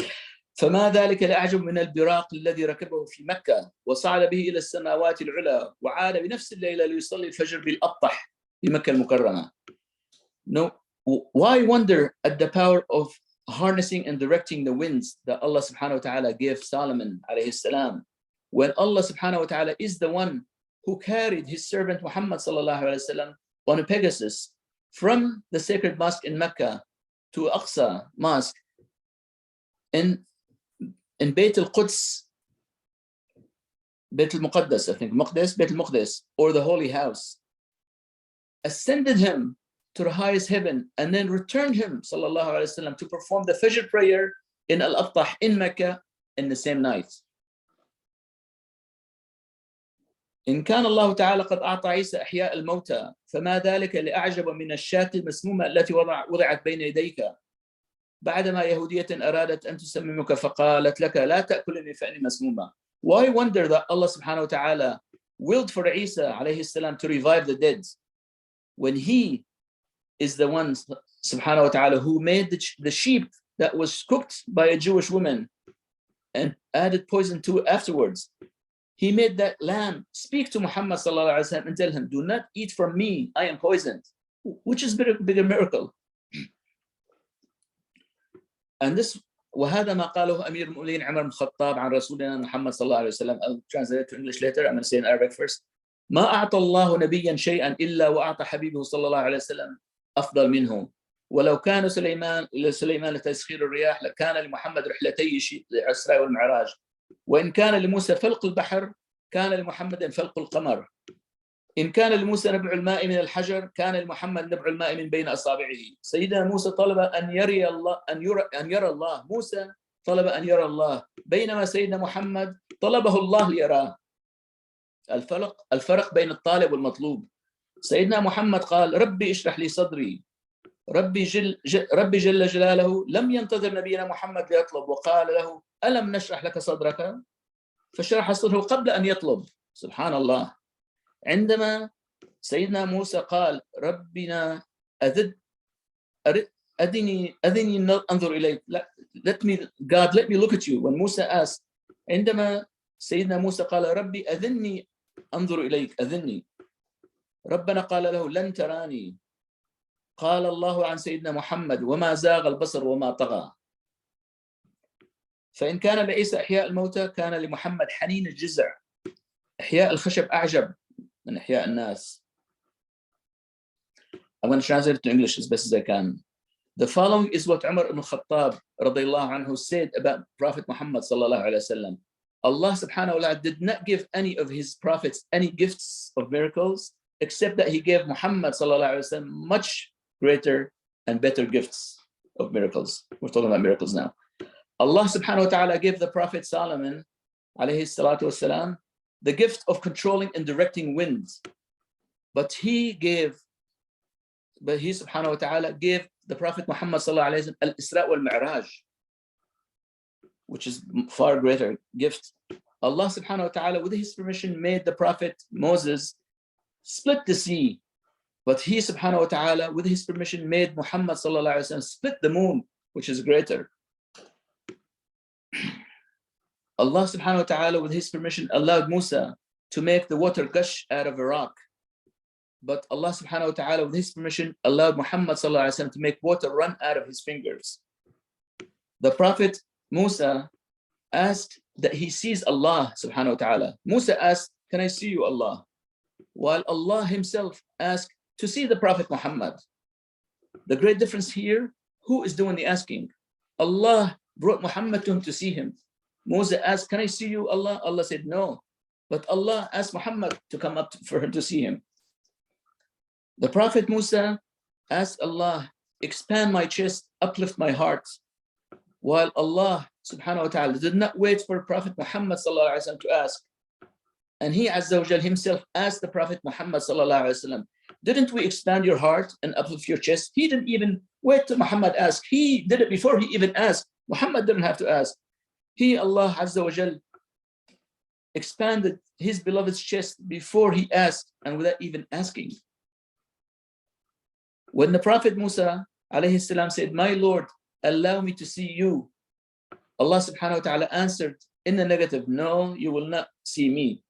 فما ذلك الأعجب من البراق الذي ركبه في مكة وصعد به إلى السماوات العلى وعاد بنفس الليلة ليصلي الفجر بالأبطح في مكة المكرمة. No, why wonder at the power of harnessing and directing the winds that Allah subhanahu wa ta'ala gave Solomon alayhi salam, when Allah subhanahu wa ta'ala is the one who carried his servant Muhammad sallallahu alayhi wa sallam on a Pegasus from the sacred mosque in Mecca to Aqsa Mosque in Bayt al-Quds, Bayt al-Muqaddas, I think, Bayt al-Muqaddas, or the Holy House, ascended him to the highest heaven and then returned him, sallallahu alayhi wa sallam, to perform the Fajr prayer in Al-Abtah in Mecca in the same night. إن كان الله تعالى قد أعطى عيسى إحياء الموتى فما ذلك لأعجب من الشاة المسمومة التي وضعت بين يديك بعدما يهودية أرادت أن تسممك فقالت لك لا تأكلني فإني مسمومة. Why wonder that Allah subhanahu wa ta'ala willed for Isa alayhi salam to revive the dead when he is the one subhanahu wa ta'ala who made the sheep that was cooked by a Jewish woman and added poison to it afterwards. He made that lamb speak to Muhammad sallallahu alaihi wasallam and tell him, do not eat from me, I am poisoned, which is a bigger miracle. And this, وهذا ما قاله أمير المؤمنين عمر بن الخطاب عن رسولنا محمد صلى الله عليه وسلم. I'll translate it to English later. I'm going to say in Arabic first. ما أعطى الله نبيا شيئا إلا وأعطى حبيبه صلى الله عليه وسلم أفضل منه. ولو كان سليمان لتسخير الرياح لكان لمحمد رحلتي الإسراء والمعراج. وإن كان لموسى فلق البحر كان لمحمد فلق القمر. إن كان لموسى نبع الماء من الحجر كان لمحمد نبع الماء من بين أصابعه. سيدنا موسى طلب أن يرى الله. موسى طلب أن يرى الله بينما سيدنا محمد طلبه الله ليراه. الفرق بين الطالب والمطلوب. سيدنا محمد قال ربي اشرح لي صدري. ربي جل جلاله لم ينتظر نبينا محمد ليطلب وقال له ألم نشرح لك صدرك؟ فشرح صدره قبل أن يطلب. سبحان الله. عندما سيدنا موسى قال ربنا أذني أنظر إليك, let me look at you. When Musa asked, عندما سيدنا موسى قال ربي أذني أنظر إليك, أذني, ربنا قال له لن تراني. قال الله عن سيدنا محمد وما زاغ البصر وما طغى. فإن كان لعيسى إحياء الموتى كان لمحمد حنين الجزع. إحياء الخشب أعجب من إحياء الناس. I'm going to translate it to English as best as I can. The following is what Umar ibn Khattab radiyallahu anhu said about Prophet Muhammad sallallahu alayhi wa sallam. Allah subhanahu wa ta'ala did not give any of his prophets any gifts of miracles except that he gave Muhammad sallallahu alayhi wa sallam much greater and better gifts of miracles. We're talking about miracles now. Allah subhanahu wa ta'ala gave the Prophet Solomon alayhi salatu wasalam the gift of controlling and directing winds. But he subhanahu wa ta'ala gave the Prophet Muhammad sallallahu alayhi wa sallam al-Isra wal-Mi'raj, which is far greater gift. Allah subhanahu wa ta'ala, with his permission, made the Prophet Moses split the sea. But he subhanahu wa ta'ala, with his permission, made Muhammad sallallahu alayhi wa sallam split the moon, which is greater. Allah subhanahu wa ta'ala, with his permission, allowed Musa to make the water gush out of a rock. But Allah subhanahu wa ta'ala, with his permission, allowed Muhammad sallallahu alayhi wa sallam to make water run out of his fingers. The Prophet Musa asked that he sees Allah subhanahu wa ta'ala. Musa asked, can I see you, Allah? While Allah himself asked to see the Prophet Muhammad. The great difference here, who is doing the asking? Allah brought Muhammad to him to see him. Musa asked, can I see you, Allah? Allah said, no. But Allah asked Muhammad to come up for him to see him. The Prophet Musa asked Allah, expand my chest, uplift my heart. While Allah subhanahu wa ta'ala did not wait for Prophet Muhammad sallallahu alayhi wa sallam to ask. And he Azza wa Jal himself asked the Prophet Muhammad sallallahu alayhi wa sallam, didn't we expand your heart and uplift your chest? He didn't even wait till Muhammad asked. He did it before he even asked. Muhammad didn't have to ask. He, Allah Azza wa Jal, expanded his beloved's chest before he asked and without even asking. When the Prophet Musa alayhi salam said, my Lord, allow me to see you, Allah subhanahu wa ta'ala answered in the negative, no, you will not see me.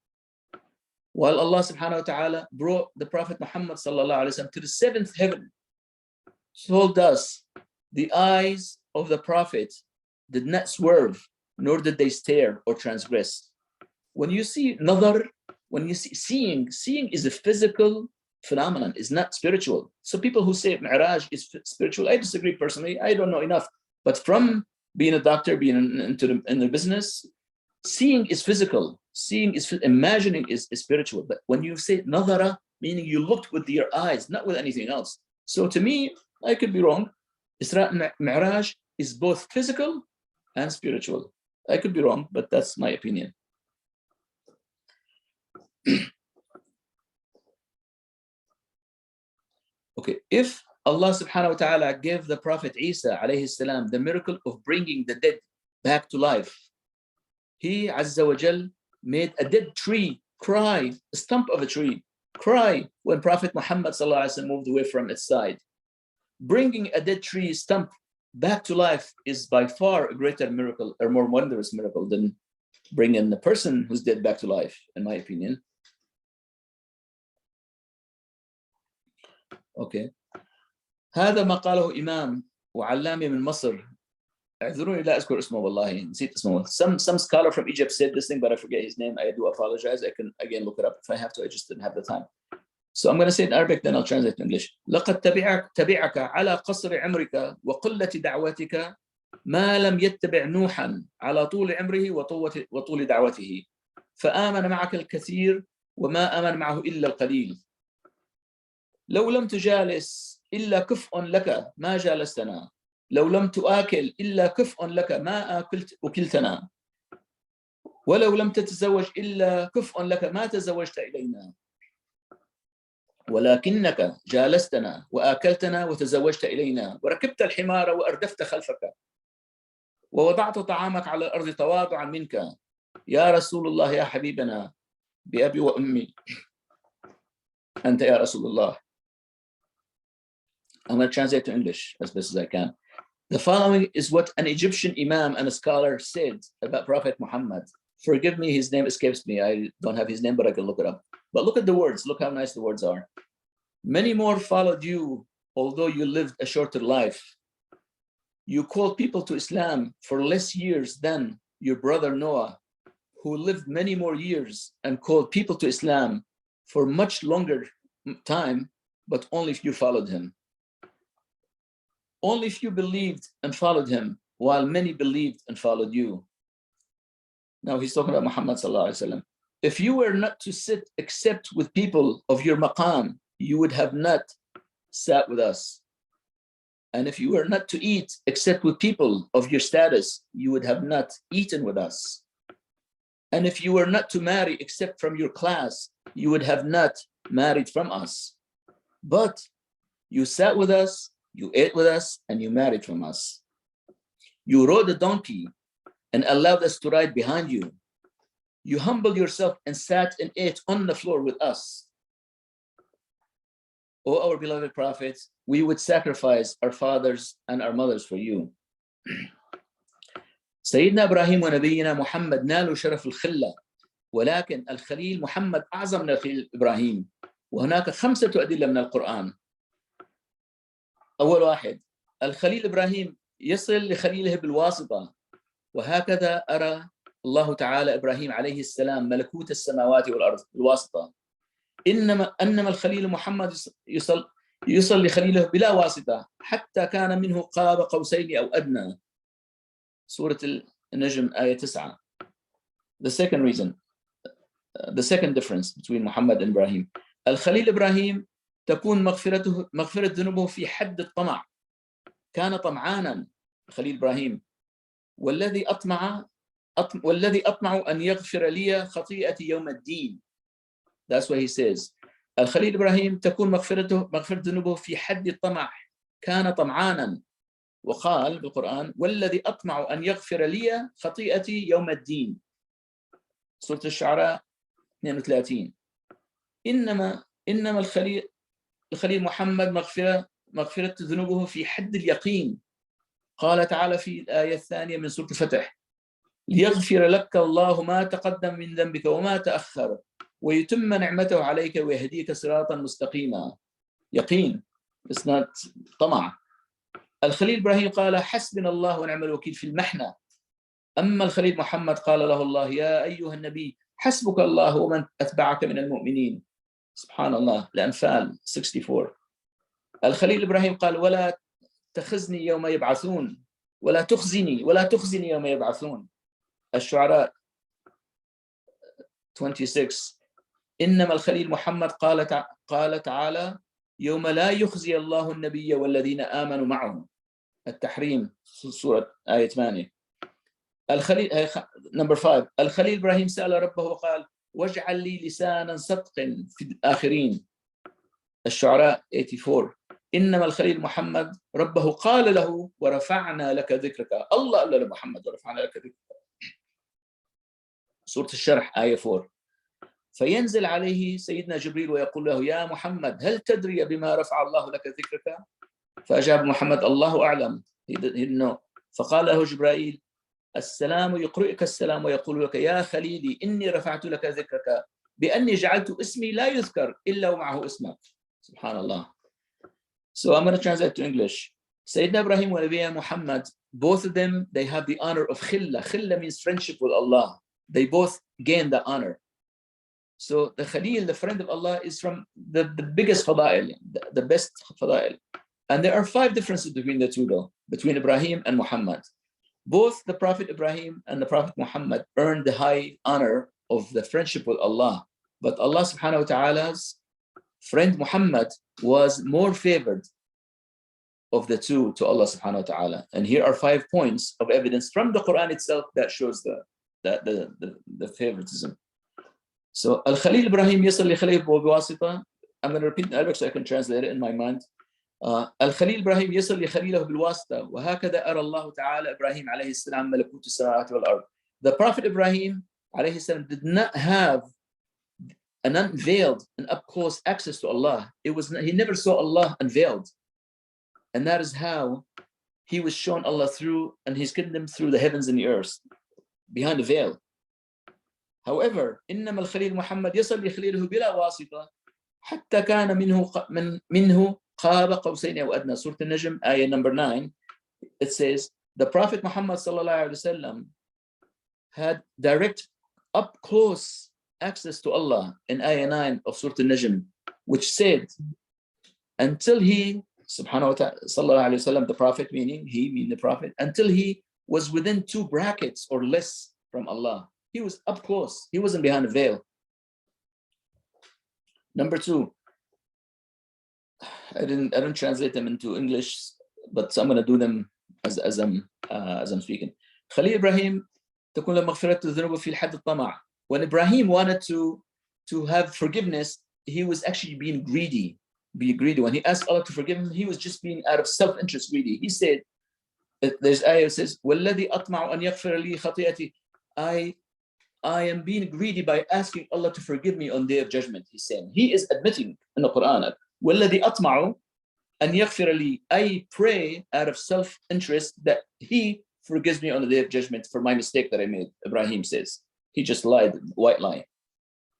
While Allah subhanahu wa ta'ala brought the Prophet Muhammad sallallahu alayhi wa sallam to the seventh heaven, told us the eyes of the Prophet did not swerve, nor did they stare or transgress. When you see nadar, when you see seeing is a physical phenomenon, is not spiritual. So people who say Mi'raj is spiritual, I disagree personally. I don't know enough. But from being a doctor, being in the business, seeing is physical. Seeing is, imagining is spiritual. But when you say nadara, meaning you looked with your eyes, not with anything else. So to me, I could be wrong. Isra and Mi'raj is both physical and spiritual. I could be wrong, but that's my opinion. Okay, if Allah subhanahu wa ta'ala gave the Prophet Isa alayhi salam the miracle of bringing the dead back to life, he Azza wa Jal made a dead tree cry, a stump of a tree, cry when Prophet Muhammad sallallahu alaihi wasallam moved away from its side. Bringing a dead tree stump back to life is by far a greater miracle, or more wondrous miracle, than bringing the person who's dead back to life, in my opinion. Okay. هذا ما قاله إمام وعلامة من مصر. اعذروني لا أذكر اسمه والله نسيت اسمه. Some scholar from Egypt said this thing, but I forget his name. I do apologize. I can again look it up if I have to. I just didn't have the time. So I'm going to say it in Arabic, then I'll translate to English. لقد تبعك على قصر عمرك وقلة دعوتك ما لم يتبع نوحا على طول عمره وطول دعوته فآمن معك الكثير وما آمن معه إلا القليل. لو لم تجالس إلا كفء لك ما جالستنا، لو لم تآكل إلا كفء لك ما أكلتنا، ولو لم تتزوج إلا كفء لك ما تزوجت إلينا، ولكنك جالستنا وآكلتنا وتزوجت إلينا وركبت الحمار وأردفت خلفك ووضعت طعامك على الأرض تواضعا منك يا رسول الله يا حبيبنا بأبي وأمي أنت يا رسول الله. I'm going to translate to English as best as I can. The following is what an Egyptian imam and a scholar said about Prophet Muhammad. Forgive me, his name escapes me. I don't have his name, but I can look it up. But look at the words. Look how nice the words are. Many more followed you, although you lived a shorter life. You called people to Islam for less years than your brother Noah, who lived many more years and called people to Islam for much longer time, but only if you followed him. Only if you believed and followed him, while many believed and followed you. Now he's talking about Muhammad sallallahu alaihi wasallam. If you were not to sit except with people of your maqam, you would have not sat with us. And if you were not to eat except with people of your status, you would have not eaten with us. And if you were not to marry except from your class, you would have not married from us. But you sat with us, you ate with us, and you married from us. You rode a donkey and allowed us to ride behind you. You humbled yourself and sat and ate on the floor with us. O our beloved Prophet, we would sacrifice our fathers and our mothers for you. سيدنا إبراهيم ونبينا محمد نالوا شرف الخلة، ولكن الخليل محمد أعظم من الخليل إبراهيم. وهناك 5 أدلة من القرآن. أول واحد، الخليل إبراهيم يصل لخليله بالواسطة، وهكذا أرى الله تعالى إبراهيم عليه السلام ملكوت السماوات والأرض بالواسطة. إنما الخليل محمد يصل لخليله بلا واسطة، حتى كان منه قاب قوسين أو أدنى. سورة النجم آية 9. The second reason, the second difference between Muhammad and Ibrahim. الخليل إبراهيم تكون مغفرة ذنوبه في حد الطمع. كان طمعانا خليل إبراهيم، والذي أطمع أن يغفر لي خطيئتي يوم الدين. That's what he says. الخليل إبراهيم تكون مغفرة ذنوبه في حد الطمع. كان طمعانا، وقال بالقرآن: والذي أطمع أن يغفر لي خطيئتي يوم الدين. سورة الشعراء 32. إنما الخليل محمد مغفرة ذنوبه في حد اليقين. قال تعالى في الآية الثانية من سورة الفتح: ليغفر لك الله ما تقدم من ذنبك وما تأخر ويتم نعمته عليك ويهديك صراطا مستقيما. يقين، it's not طمع. الخليل إبراهيم قال: حسبنا الله ونعم الوكيل في المحنة. أما الخليل محمد قال له الله: يا أيها النبي حسبك الله ومن أتبعك من المؤمنين. سبحان الله. الأنفال 64. الخليل إبراهيم قال: ولا تخزني يوم يبعثون، ولا تخزني يوم يبعثون. الشعراء 26. إنما الخليل محمد قال تعالى: يوم لا يخزي الله النبي والذين آمنوا معه. التحريم سورة آية 8. الخليل نمبر 5. الخليل إبراهيم سأل ربه وقال: واجعل لي لسانا صدق في الآخرين. الشعراء 84. إنما الخليل محمد ربه قال له: ورفعنا لك ذكرك. الله قال لمحمد: ورفعنا لك ذكرك. سورة الشرح آية 4. فينزل عليه سيدنا جبريل ويقول له: يا محمد هل تدري بما رفع الله لك ذكرك؟ فأجاب محمد: الله أعلم. فقال له جبرائيل: السلام يقرئك السلام ويقول لك: يا خليلي إني رفعت لك ذكرك بأني جعلت اسمي لا يذكر إلا ومعه اسمك. سبحان الله. So I'm going to translate to English. Sayyidina Ibrahim and Nabiya Muhammad, both of them, they have the honor of khilla. Khilla means friendship with Allah. They both gain the honor. So the Khalil, the friend of Allah, is from the biggest fada'il, the best fada'il. And there are 5 differences between the two though, between Ibrahim and Muhammad. Both the Prophet Ibrahim and the Prophet Muhammad earned the high honor of the friendship with Allah. But Allah subhanahu wa ta'ala's friend Muhammad was more favored of the two to Allah subhanahu wa ta'ala. And here are 5 points of evidence from the Quran itself that shows the favoritism. So Al-Khalil Ibrahim يصل لخليله بواسطة. I'm going to repeat in Arabic so I can translate it in my mind. الخليل إبراهيم يصل لخليله بالواسطة، وهكذا أرى الله تعالى إبراهيم عليه السلام ملكوت السماوات والأرض. The Prophet Ibrahim عليه السلام did not have an unveiled and up close access to Allah. He never saw Allah unveiled, and that is how he was shown Allah through and his kingdom through the heavens and the earth, behind the veil. However, إنما الخليل محمد يصل لخليله بلا واسطة حتى كان منه قاب قوسين أو أدنى. Surah Al-Najm, ayah number 9, it says, the Prophet Muhammad sallallahu alaihi wasallam had direct, up close access to Allah in ayah 9 of Surah Al-Najm, which said, until he, subhanahu wa ta'ala, sallallahu alaihi wasallam, the Prophet, meaning the Prophet, until he was within 2 brackets or less from Allah. He was up close. He wasn't behind a veil. Number 2, I didn't translate them into English but I'm going to do them as I'm speaking. Khalil Ibrahim تكون له مغفرة الذنوب في الحد الطمع. When Ibrahim wanted to have forgiveness, he was actually being greedy. When he asked Allah to forgive him, he was just being out of self-interest greedy. He said, there's ayah that says, وَالَّذِي أَطْمَعُ أَنْ يَغْفِرَ لِي خَطِيئَتِي. I am being greedy by asking Allah to forgive me on Day of Judgment. He's saying, he is admitting in the Quran, وَالَّذِي أَطْمَعُ أَنْ يَغْفِرَ لِي. I pray out of self-interest that he forgives me on the Day of Judgment for my mistake that I made. Ibrahim says, he just lied, white lie.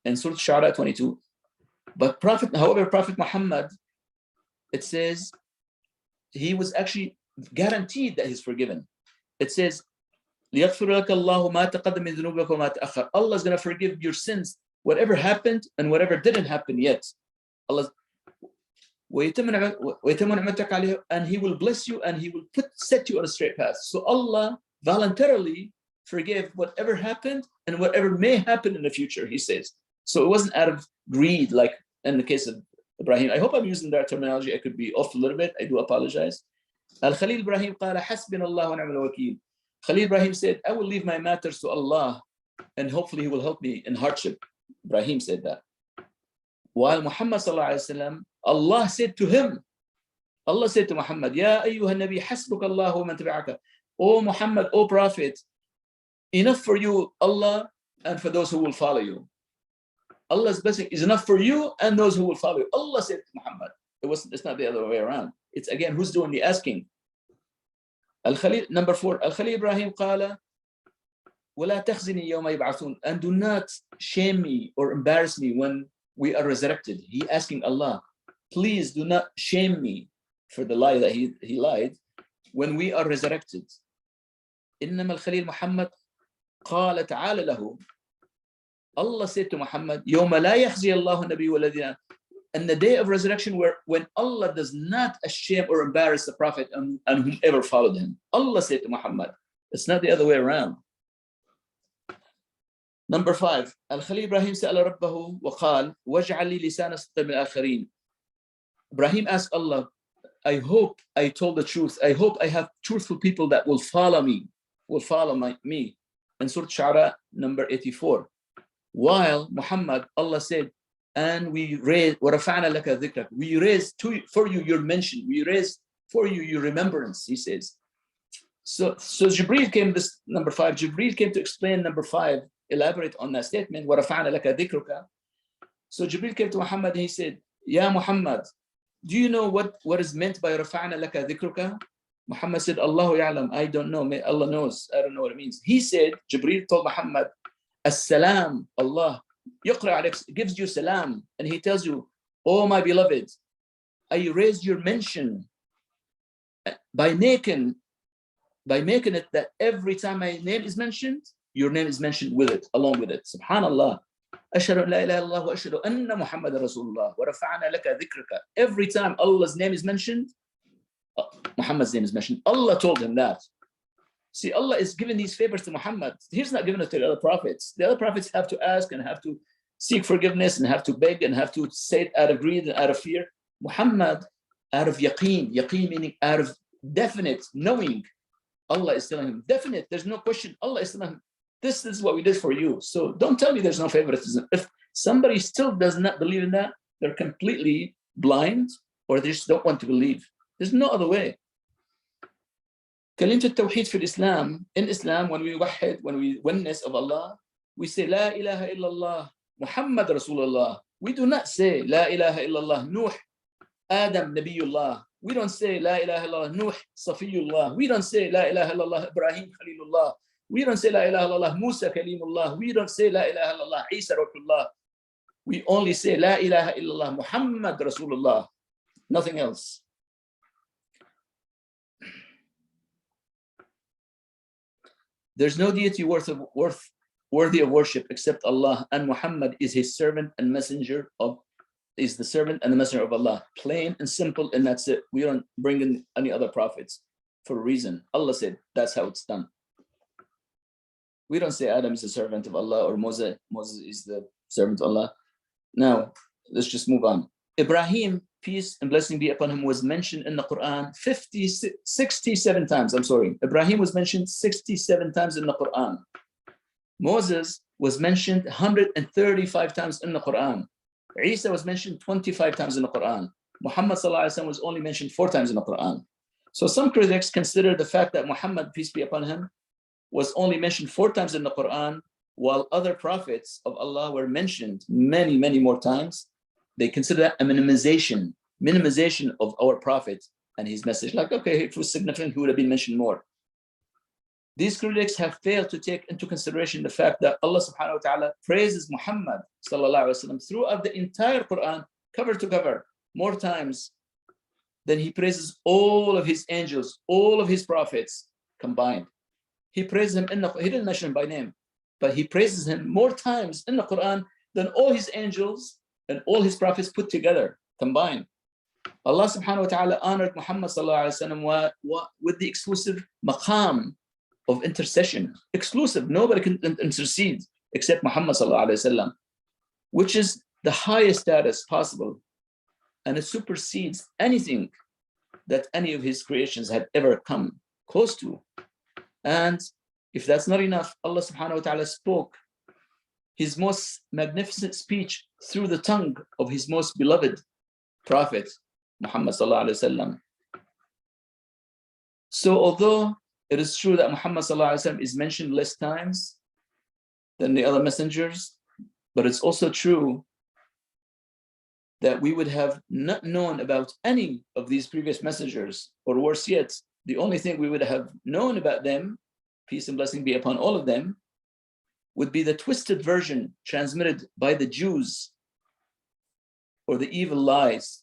In Surah Shu'ara 22. But however, Prophet Muhammad, it says, he was actually guaranteed that he's forgiven. It says, لِيَغْفِرَ لَكَ اللَّهُ مَا تَقَدَّمَ مِن ذُنُوبِكَ وَمَا تَأَخَّرَ. Allah is going to forgive your sins, whatever happened and whatever didn't happen yet. Allah, and he will bless you and he will set you on a straight path. So Allah voluntarily forgave whatever happened and whatever may happen in the future, he says. So it wasn't out of greed, like in the case of Ibrahim. I hope I'm using that terminology. I could be off a little bit. I do apologize. Al-Khalil Ibrahim قال حسبنا الله ونعم الوكيل. Khalil Ibrahim said, I will leave my matters to Allah and hopefully he will help me in hardship. Ibrahim said that. While Muhammad sallallahu alaihi wasallam, Allah said to him, Allah said to Muhammad, Ya ayyuha nabi hasbuka Allah wa man tabi'aka. O Muhammad, O Prophet, enough for you, Allah, and for those who will follow you. Allah's blessing is enough for you and those who will follow you. Allah said to Muhammad. It's not the other way around. It's again, who's doing the asking? Al-Khalil, number 4, Al-Khalil Ibrahim قال وَلَا تَخْزِنِي يَوْمَ يَبْعَثُونَ. And do not shame me or embarrass me when we are resurrected. He asking Allah, please do not shame me for the lie that he lied when we are resurrected. إِنَّمَا الْخَلِيلُ مُحَمَّدٌ قَالَ تَعَالَ لَهُ. Allah said to Muhammad, يَوْمَ لَا يَخْزِيَ اللَّهُ النَّبِيَّ وَالَّذِينَ. And the day of resurrection, when Allah does not shame or embarrass the Prophet and whoever followed him. Allah said to Muhammad, it's not the other way around. Number 5, Al-Khalil Ibrahim سأل ربه وقال واجعل لي لسان صدق من الآخرين. Ibrahim asked Allah, I hope I told the truth. I hope I have truthful people that will follow me, me. In Surah Shu'ara number 84. While Muhammad, Allah said, and we raised وَرَفَعْنَا لَكَ ذِكْرَكَ. We raised for you your mention. We raised for you your remembrance, he says. So Jibreel came, this number 5, Jibreel came to explain number 5, elaborate on that statement, وَرَفَعْنَا لَكَ ذِكْرَكَ. So Jibreel came to Muhammad and he said, Ya Muhammad, do you know what is meant by رَفَعْنَا لَكَ ذِكْرَكَ? Muhammad said, Allahu ya'lam, I don't know, Allah knows, I don't know what it means. He said, Jibreel told Muhammad, As-salam, Allah gives you salam, and he tells you, oh my beloved, I raised your mention by making it that every time my name is mentioned, your name is mentioned with it, along with it. Subhanallah. Ashhadu an la ilaha illallah wa ashhadu anna Muhammadan Rasulullah wa rafa'na laka dhikraka. Every time Allah's name is mentioned, Muhammad's name is mentioned. Allah told him that. See, Allah is giving these favors to Muhammad. He's not giving it to the other prophets. The other prophets have to ask and have to seek forgiveness and have to beg and have to say it out of greed and out of fear. Muhammad, out of yaqeen meaning out of definite knowing. Allah is telling him, definite, there's no question. Allah is telling him, this is what we did for you. So don't tell me there's no favoritism. If somebody still does not believe in that, they're completely blind or they just don't want to believe. There's no other way. كلمة التوحيد في الإسلام, in Islam, when we oneness of Allah, we say La ilaha illallah, Muhammad Rasulullah. We do not say La ilaha illallah, Nuh, Adam, Nabiyullah. We don't say La ilaha illallah, Nuh, Safiyullah. We don't say La ilaha illallah, Ibrahim Khalilullah. We don't say La ilaha illallah, Musa Kalimullah. We don't say La ilaha illallah, Isa Rasulullah. We only say La ilaha illallah, Muhammad Rasulullah. Nothing else. There's no deity worthy of worship except Allah, and Muhammad is his servant and messenger is the servant and the messenger of Allah. Plain and simple, and that's it. We don't bring in any other prophets for a reason. Allah said that's how it's done. We don't say Adam is the servant of Allah or Moses is the servant of Allah. Now, let's just move on. Ibrahim peace and blessing be upon him, was mentioned in the Quran 67 times. I'm sorry. Ibrahim was mentioned 67 times in the Quran. Moses was mentioned 135 times in the Quran. Isa was mentioned 25 times in the Quran. Muhammad was only mentioned 4 times in the Quran. So some critics consider the fact that Muhammad, peace be upon him, was only mentioned 4 times in the Quran, while other prophets of Allah were mentioned many, many more times. They consider that a minimization of our prophet and his message. Like, okay, if it was significant, he would have been mentioned more. These critics have failed to take into consideration the fact that Allah subhanahu wa ta'ala praises Muhammad sallallahu alaihi wasallam throughout the entire Quran, cover to cover, more times than he praises all of his angels, all of his prophets combined. He praises him he didn't mention him by name, but he praises him more times in the Quran than all his angels and all his prophets put together, combined. Allah subhanahu wa ta'ala honored Muhammad sallallahu alaihi wasallam with the exclusive maqam of intercession. Exclusive, nobody can intercede except Muhammad sallallahu alaihi wasallam, which is the highest status possible, and it supersedes anything that any of his creations had ever come close to. And if that's not enough, Allah subhanahu wa ta'ala spoke his most magnificent speech through the tongue of his most beloved prophet, Muhammad sallallahu alaihi wasallam. So although it is true that Muhammad sallallahu alaihi wasallam is mentioned less times than the other messengers, but it's also true that we would have not known about any of these previous messengers, or worse yet, the only thing we would have known about them, peace and blessing be upon all of them, would be the twisted version transmitted by the Jews, or the evil lies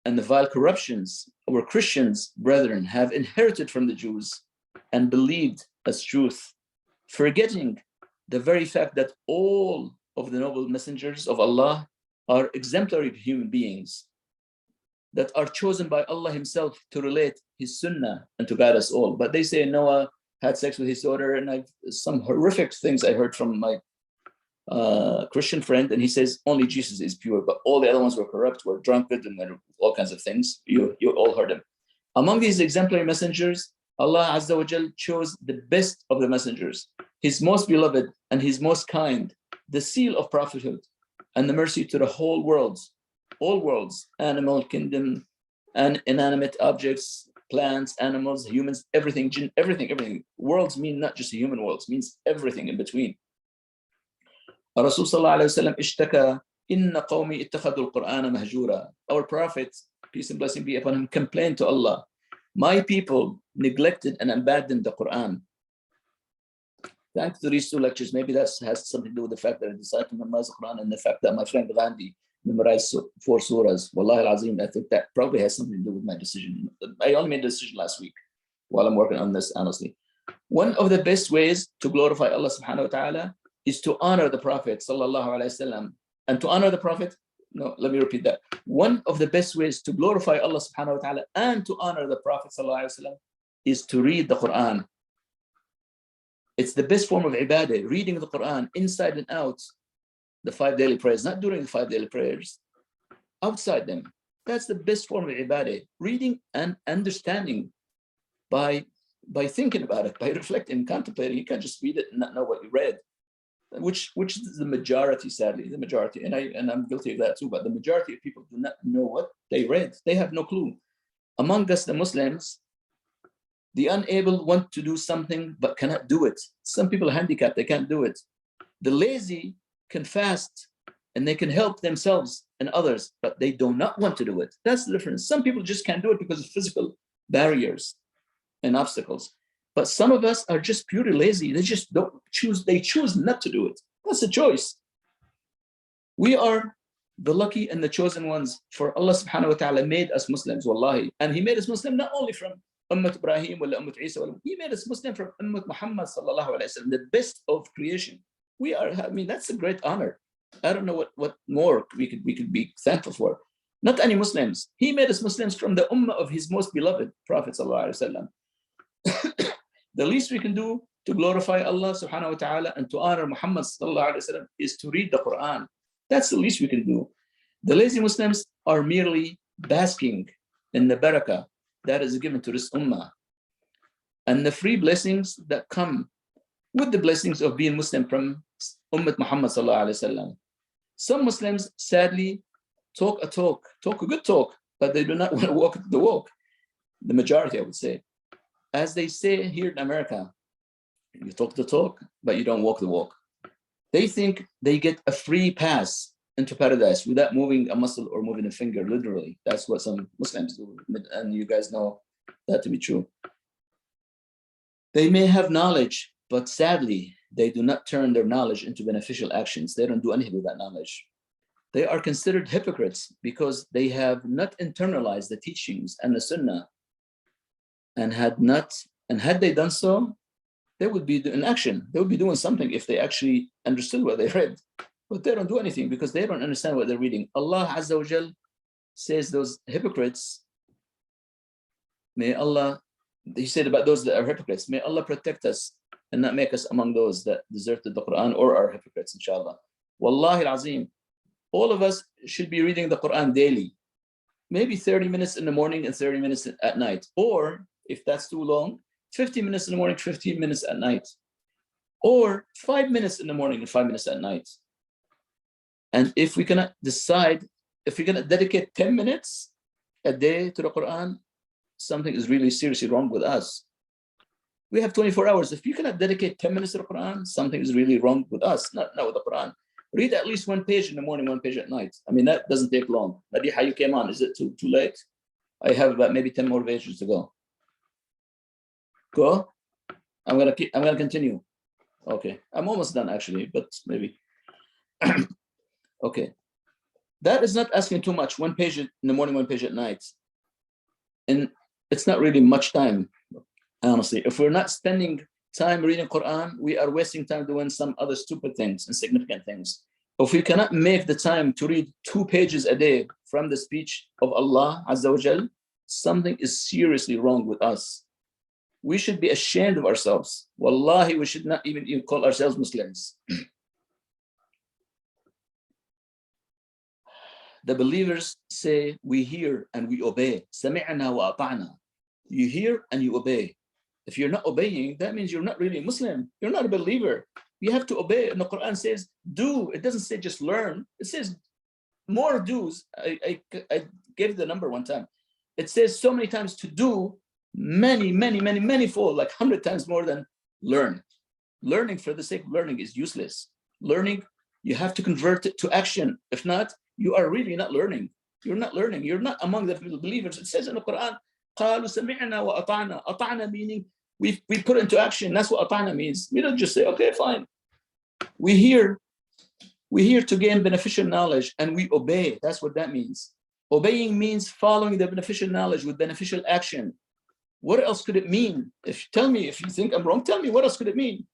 and the vile corruptions our Christians brethren have inherited from the Jews and believed as truth, forgetting the very fact that all of the noble messengers of Allah are exemplary human beings that are chosen by Allah himself to relate his sunnah and to guide us all. But they say Noah had sex with his daughter, and some horrific things I heard from my Christian friend, and he says only Jesus is pure, but all the other ones were corrupt, were drunkard, and all kinds of things. You all heard him. Among these exemplary messengers, Allah Azza wa Jal chose the best of the messengers, his most beloved and his most kind, the seal of prophethood and the mercy to the whole worlds, all worlds, animal kingdom and inanimate objects, plants, animals, humans, everything, jinn, everything. Worlds mean not just the human worlds, means everything in between. Rasul sallallahu alayhi wa sallam ishtaka inna qawmi ittakhadul Qur'ana mahjura. Our prophet, peace and blessing be upon him, complained to Allah, my people neglected and abandoned the Quran. Thanks to these 2 lectures, maybe that has something to do with the fact that I decided to memorize the Quran and the fact that my friend Gandhi memorized 4 surahs. Wallahi al-Azim, I think that probably has something to do with my decision. I only made a decision last week while I'm working on this, honestly. One of the best ways to glorify Allah subhanahu wa ta'ala is to honor the Prophet sallallahu alaihi wasallam. And to honor the Prophet, no, let me repeat that. One of the best ways to glorify Allah subhanahu wa ta'ala and to honor the Prophet sallallahu alaihi wasallam is to read the Quran. It's the best form of ibadah, reading the Quran inside and out, the 5 daily prayers, not during the 5 daily prayers, outside them. That's the best form of ibadah, reading and understanding by thinking about it, by reflecting, contemplating. You can't just read it and not know what you read, which is the majority, sadly, the majority. And I'm guilty of that too, but the majority of people do not know what they read. They have no clue. Among us, the Muslims, the unable want to do something but cannot do it. Some people are handicapped, they can't do it. The lazy can fast and they can help themselves and others, but they do not want to do it. That's the difference. Some people just can't do it because of physical barriers and obstacles. But some of us are just purely lazy. They just don't choose, they choose not to do it. That's a choice. We are the lucky and the chosen ones, for Allah subhanahu wa ta'ala made us Muslims, wallahi. And he made us Muslim not only from Ummat Ibrahim or Ummat Isa, he made us Muslim from Ummat Muhammad sallallahu alayhi wa sallam, the best of creation. We are, I mean, that's a great honor. I don't know what more we could be thankful for. Not any Muslims. He made us Muslims from the ummah of his most beloved Prophet sallallahu alayhi wa sallam. The least we can do to glorify Allah subhanahu wa ta'ala and to honor Muhammad sallallahu alayhi wa sallam is to read the Quran. That's the least we can do. The lazy Muslims are merely basking in the barakah that is given to this ummah, and the free blessings that come with the blessings of being Muslim from Ummah Muhammad sallallahu alaihi wasallam. Some Muslims sadly talk a good talk, but they do not want to walk the walk. The majority, I would say. As they say here in America, you talk the talk, but you don't walk the walk. They think they get a free pass into paradise without moving a muscle or moving a finger, literally. That's what some Muslims do, and you guys know that to be true. They may have knowledge, but sadly, they do not turn their knowledge into beneficial actions. They don't do anything with that knowledge. They are considered hypocrites because they have not internalized the teachings and the sunnah, and had they done so, they would be in action. They would be doing something if they actually understood what they read. But they don't do anything because they don't understand what they're reading. Allah Azza wa Jal says those hypocrites, may Allah, he said about those that are hypocrites, may Allah protect us and not make us among those that deserted the Quran or are hypocrites, inshallah. Wallahi al-Azim, all of us should be reading the Quran daily. Maybe 30 minutes in the morning and 30 minutes at night. Or if that's too long, 15 minutes in the morning, 15 minutes at night. Or 5 minutes in the morning and 5 minutes at night. And if we cannot decide, if we're going to dedicate 10 minutes a day to the Quran, something is really seriously wrong with us. We have 24 hours. If you cannot dedicate 10 minutes to the Quran, something is really wrong with us, not with the Quran. Read at least one page in the morning, one page at night. I mean, that doesn't take long. Nadi, how you came on? Is it too late? I have about maybe 10 more pages to go. Go? I'm gonna continue. Okay, I'm almost done actually, but maybe. Okay, that is not asking too much. One page in the morning, one page at night, and it's not really much time, honestly. If we're not spending time reading Quran, we are wasting time doing some other stupid things, insignificant things. If we cannot make the time to read 2 pages a day from the speech of Allah Azza wa Jal, something is seriously wrong with us. We should be ashamed of ourselves. Wallahi, we should not even call ourselves Muslims. The believers say, we hear and we obey. Sami'na wa ata'na. You hear and you obey. If you're not obeying, that means you're not really a Muslim. You're not a believer. You have to obey. And the Quran says, do. It doesn't say just learn. It says more do's. I gave the number one time. It says so many times to do, many fold, like 100 times more than learn. Learning for the sake of learning is useless. Learning, you have to convert it to action. If not, you are really not learning. You're not learning. You're not among the believers. It says in the Quran, قالوا سمعنا وأطعنا. أطعنا meaning we put into action. That's what أطعنا means. We don't just say, okay, fine. We hear to gain beneficial knowledge and we obey. That's what that means. Obeying means following the beneficial knowledge with beneficial action. What else could it mean? Tell me if you think I'm wrong, tell me what else could it mean?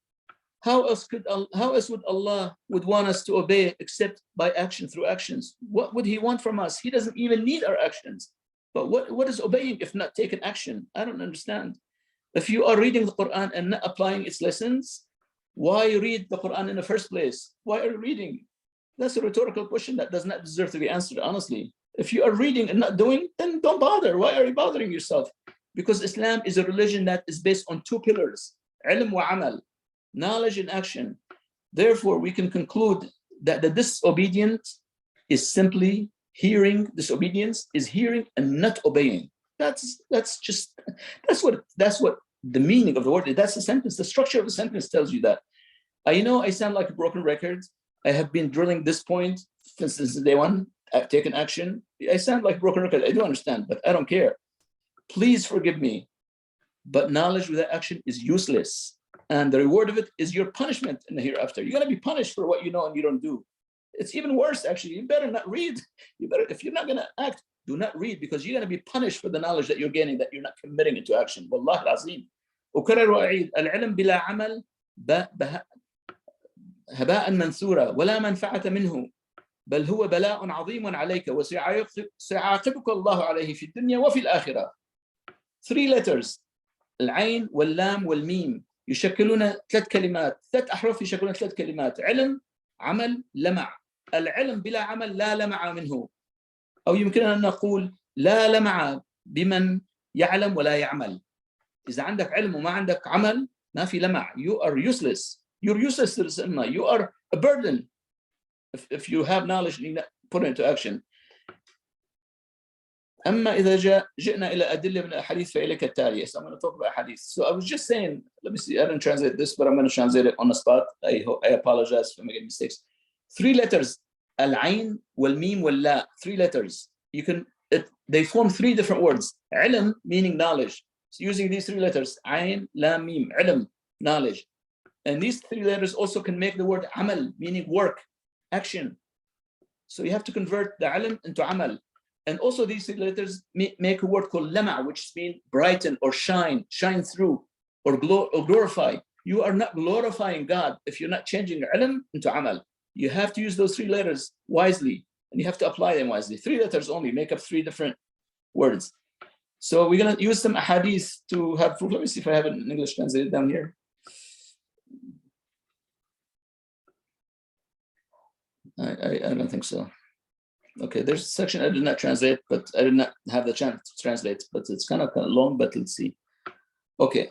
How else would Allah would want us to obey except by action, through actions? What would he want from us? He doesn't even need our actions. But what is obeying if not taking action? I don't understand. If you are reading the Quran and not applying its lessons, why read the Quran in the first place? Why are you reading? That's a rhetorical question that does not deserve to be answered, honestly. If you are reading and not doing, then don't bother. Why are you bothering yourself? Because Islam is a religion that is based on 2 pillars, ilm wa amal, knowledge and action. Therefore, we can conclude that the disobedient is simply hearing. Disobedience is hearing and not obeying. That's what the meaning of the word is. That's the sentence. The structure of the sentence tells you that. I know I sound like a broken record. I have been drilling this point since day one. I've taken action. I sound like a broken record. I do understand, but I don't care. Please forgive me. But knowledge without action is useless. And the reward of it is your punishment in the hereafter. You're going to be punished for what you know and you don't do. It's even worse, actually. You better not read. If you're not going to act, do not read, because you're going to be punished for the knowledge that you're gaining, that you're not committing into action. Wallahi al-azim. أكرر وأعيد العلم بلا عمل هباء منثورا ولا منفعة منه بل هو بلاء عظيم عليك وسيعاقبك الله عليه في الدنيا وفي الآخرة. 3 letters, العين واللام والميم يشكلون 3 كلمات، 3 أحرف يشكلون 3 كلمات، علم عمل لمع. العلم بلا عمل لا لمع منه، أو يمكننا أن نقول لا لمع بمن يعلم ولا يعمل. إذا عندك علم وما عندك عمل ما في لمع. You are useless. You're useless to the ummah. You are a burden. If you have knowledge, you need to put it into action. أما إذا جئنا إلى أدلة من الأحاديث فإليك التالية. So I'm going to talk about hadith. So I was just saying, let me see, I didn't translate this, but I'm going to translate it on the spot. I apologize for making mistakes. 3 letters, al-ain, wal-mim, wal-la, 3 letters. You can, they form 3 different words. Ilm, meaning knowledge. So using these 3 letters, ain, la, mim, ilm, knowledge. And these 3 letters also can make the word amal, meaning work, action. So you have to convert the ilm into amal. And also these 3 letters make a word called lama, which means brighten or shine through or glorify. You are not glorifying God if you're not changing your ilm into amal. You have to use those 3 letters wisely, and you have to apply them wisely. 3 letters only make up 3 different words. So we're going to use some ahadith to have proof. Let me see if I have it in English translated down here. I don't think so. Okay, there's a section I did not translate, but I did not have the chance to translate, but it's kind of long, but let's see. Okay,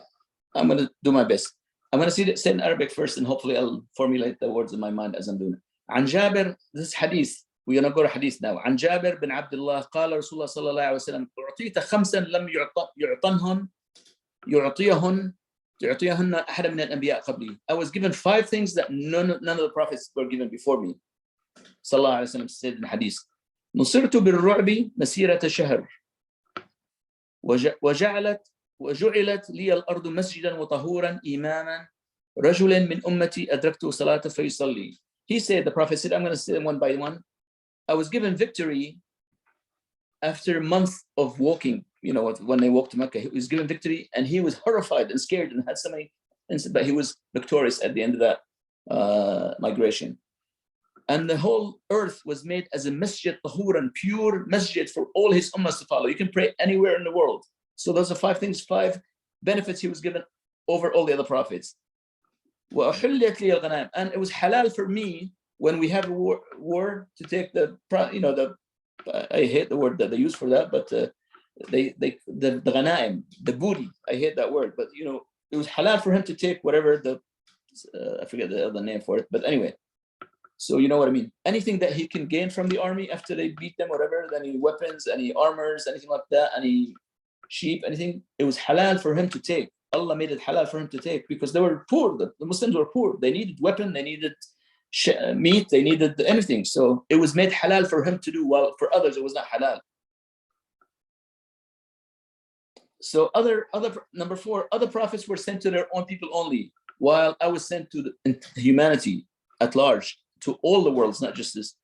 I'm going to do my best. I'm going to say it in Arabic first, and hopefully I'll formulate the words in my mind as I'm doing it. عن جابر, this is hadith. We're going to go to hadith now. عن جابر بن عبد الله قال رسول الله صلى الله عليه وسلم أعطيت 5 لم يعطيهن أحد من الأنبياء قبلي. I was given 5 things that none of the prophets were given before me. صلى الله عليه وسلم said in hadith. نصرت بالرعب مسيرة شهر وجعلت لي الأرض مسجدا وطهورا إماما رجل من أمتي أدركته صلاة فيصلي. He said, the Prophet said, I'm going to say them one by one. I was given victory after a month of walking. You know, when they walked to Mecca, he was given victory, and he was horrified and scared and had so many incidents, but he was victorious at the end of that migration. And the whole earth was made as a masjid tahuran, pure masjid for all his ummahs to follow. You can pray anywhere in the world. So those are 5 things, 5 benefits he was given over all the other prophets. And it was halal for me when we have a war to take I hate the word that they use for that, but the ghanaim, the booty. I hate that word, but it was halal for him to take whatever I forget the other name for it, but anyway. So you know what I mean? Anything that he can gain from the army after they beat them, whatever, any weapons, any armors, anything like that, any sheep, anything, it was halal for him to take. Allah made it halal for him to take because they were poor. The Muslims were poor. They needed weapon, they needed meat, they needed anything. So it was made halal for him to do, while for others it was not halal. So number 4, other prophets were sent to their own people only, while I was sent to humanity at large, to all the worlds, not just this.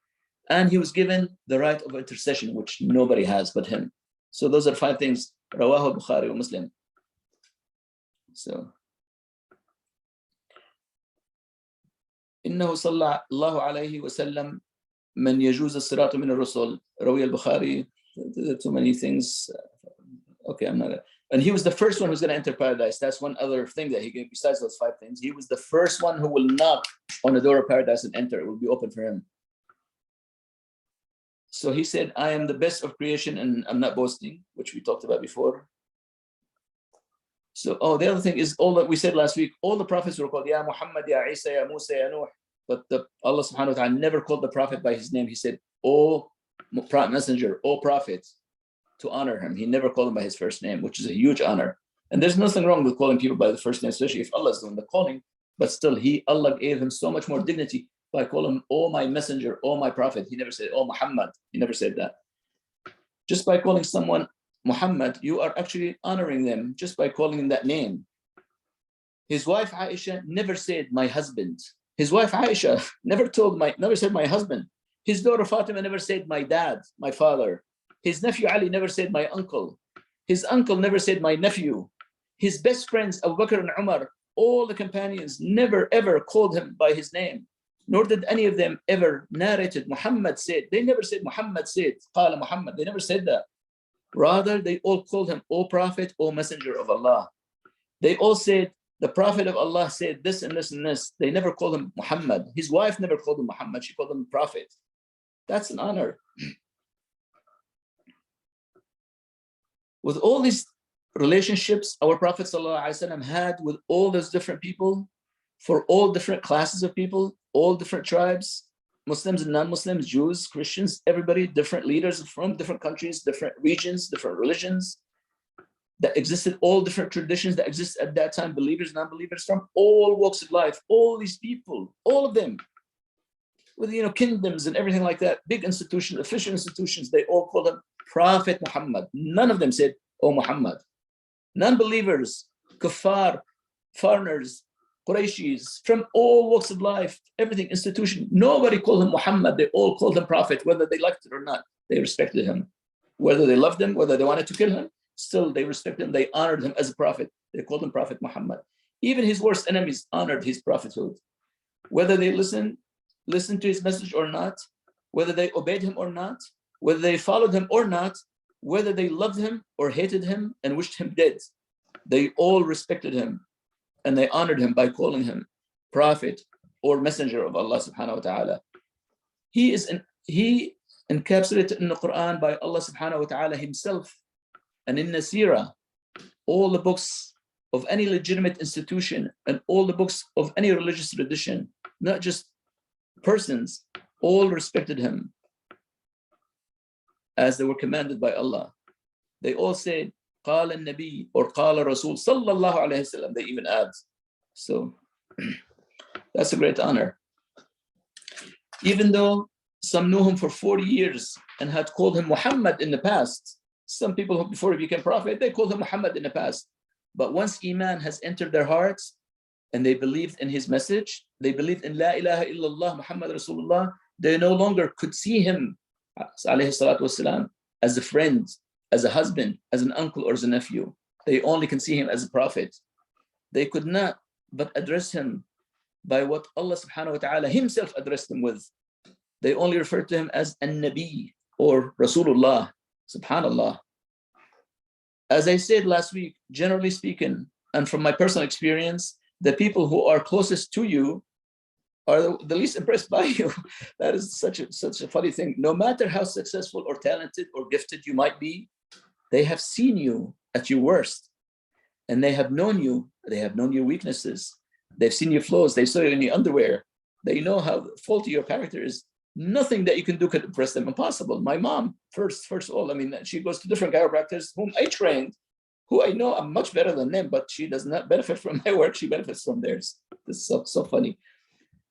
And he was given the right of intercession, which nobody has but him. So those are 5 things. Rawahu Bukhari wa Muslim. So إنه صلى الله عليه وسلم من يجوز الصراط من الرسل. روي البخاري. Too many things. Okay, I'm not gonna. And he was the first one who's going to enter paradise. That's one other thing that he gave besides those 5 things. He was the first one who will knock on the door of paradise and enter. It will be open for him. So he said, I am the best of creation and I'm not boasting, which we talked about before. So, the other thing is all that we said last week, all the prophets were called, Ya Muhammad, Ya Isa, Ya Musa, Ya Nuh. But Allah subhanahu wa ta'ala never called the prophet by his name. He said, O messenger, O prophet, to honor him. He never called him by his first name, which is a huge honor. And there's nothing wrong with calling people by the first name, especially if Allah is doing the calling. But still, Allah gave him so much more dignity by calling him, oh my messenger, oh my prophet. He never said, oh Muhammad. He never said that. Just by calling someone Muhammad, you are actually honoring them just by calling him that name. His wife Aisha never said my husband. His wife Aisha never said my husband. His daughter Fatima never said my dad, my father. His nephew Ali never said my uncle. His uncle never said my nephew. His best friends, Abu Bakr and Umar, all the companions never ever called him by his name, nor did any of them ever narrated Muhammad said. They never said Muhammad said, Qala Muhammad. They never said that. Rather, they all called him, O Prophet, O Messenger of Allah. They all said, the Prophet of Allah said this and this and this. They never called him Muhammad. His wife never called him Muhammad. She called him Prophet. That's an honor. With all these relationships our Prophet ﷺ had with all those different people, for all different classes of people, all different tribes, Muslims and non-Muslims, Jews, Christians, everybody, different leaders from different countries, different regions, different religions that existed, all different traditions that exist at that time, believers, non-believers, from all walks of life, all these people, all of them, with kingdoms and everything like that, big institutions, official institutions, they all call him Prophet Muhammad. None of them said, "Oh Muhammad." Non-believers, kuffar, foreigners, Qurayshis, from all walks of life, everything, institution, nobody called him Muhammad. They all called him Prophet, whether they liked it or not. They respected him. Whether they loved him, whether they wanted to kill him, still they respected him. They honored him as a prophet. They called him Prophet Muhammad. Even his worst enemies honored his prophethood. Whether they listened to his message or not, whether they obeyed him or not, whether they followed him or not, whether they loved him or hated him and wished him dead, they all respected him and they honored him by calling him prophet or messenger of Allah subhanahu wa ta'ala. He encapsulated in the Quran by Allah subhanahu wa ta'ala himself, and in the Seerah, all the books of any legitimate institution and all the books of any religious tradition, not just persons, all respected him as they were commanded by Allah. They all said, قال النبي or قال رسول صلى الله عليه وسلم. They even add. So that's a great honor. Even though some knew him for 40 years and had called him Muhammad in the past, some people who before he became prophet, they called him Muhammad in the past. But once Iman has entered their hearts and they believed in his message, they believed in La ilaha illallah Muhammad Rasulullah, they no longer could see him alayhi salatu wasalam, as a friend, as a husband, as an uncle, or as a nephew. They only can see him as a prophet. They could not but address him by what Allah subhanahu wa ta'ala himself addressed him with. They only referred to him as an-Nabi or Rasulullah, subhanallah. As I said last week, generally speaking, and from my personal experience, the people who are closest to you are the least impressed by you. That is such a funny thing. No matter how successful or talented or gifted you might be, they have seen you at your worst, and they have known you. They have known your weaknesses. They've seen your flaws. They saw you in your underwear. They know how faulty your character is. Nothing that you can do could impress them. Impossible. My mom, first of all, I mean, she goes to different chiropractors whom I trained, who I know I'm much better than them, but she does not benefit from my work. She benefits from theirs. This is so funny.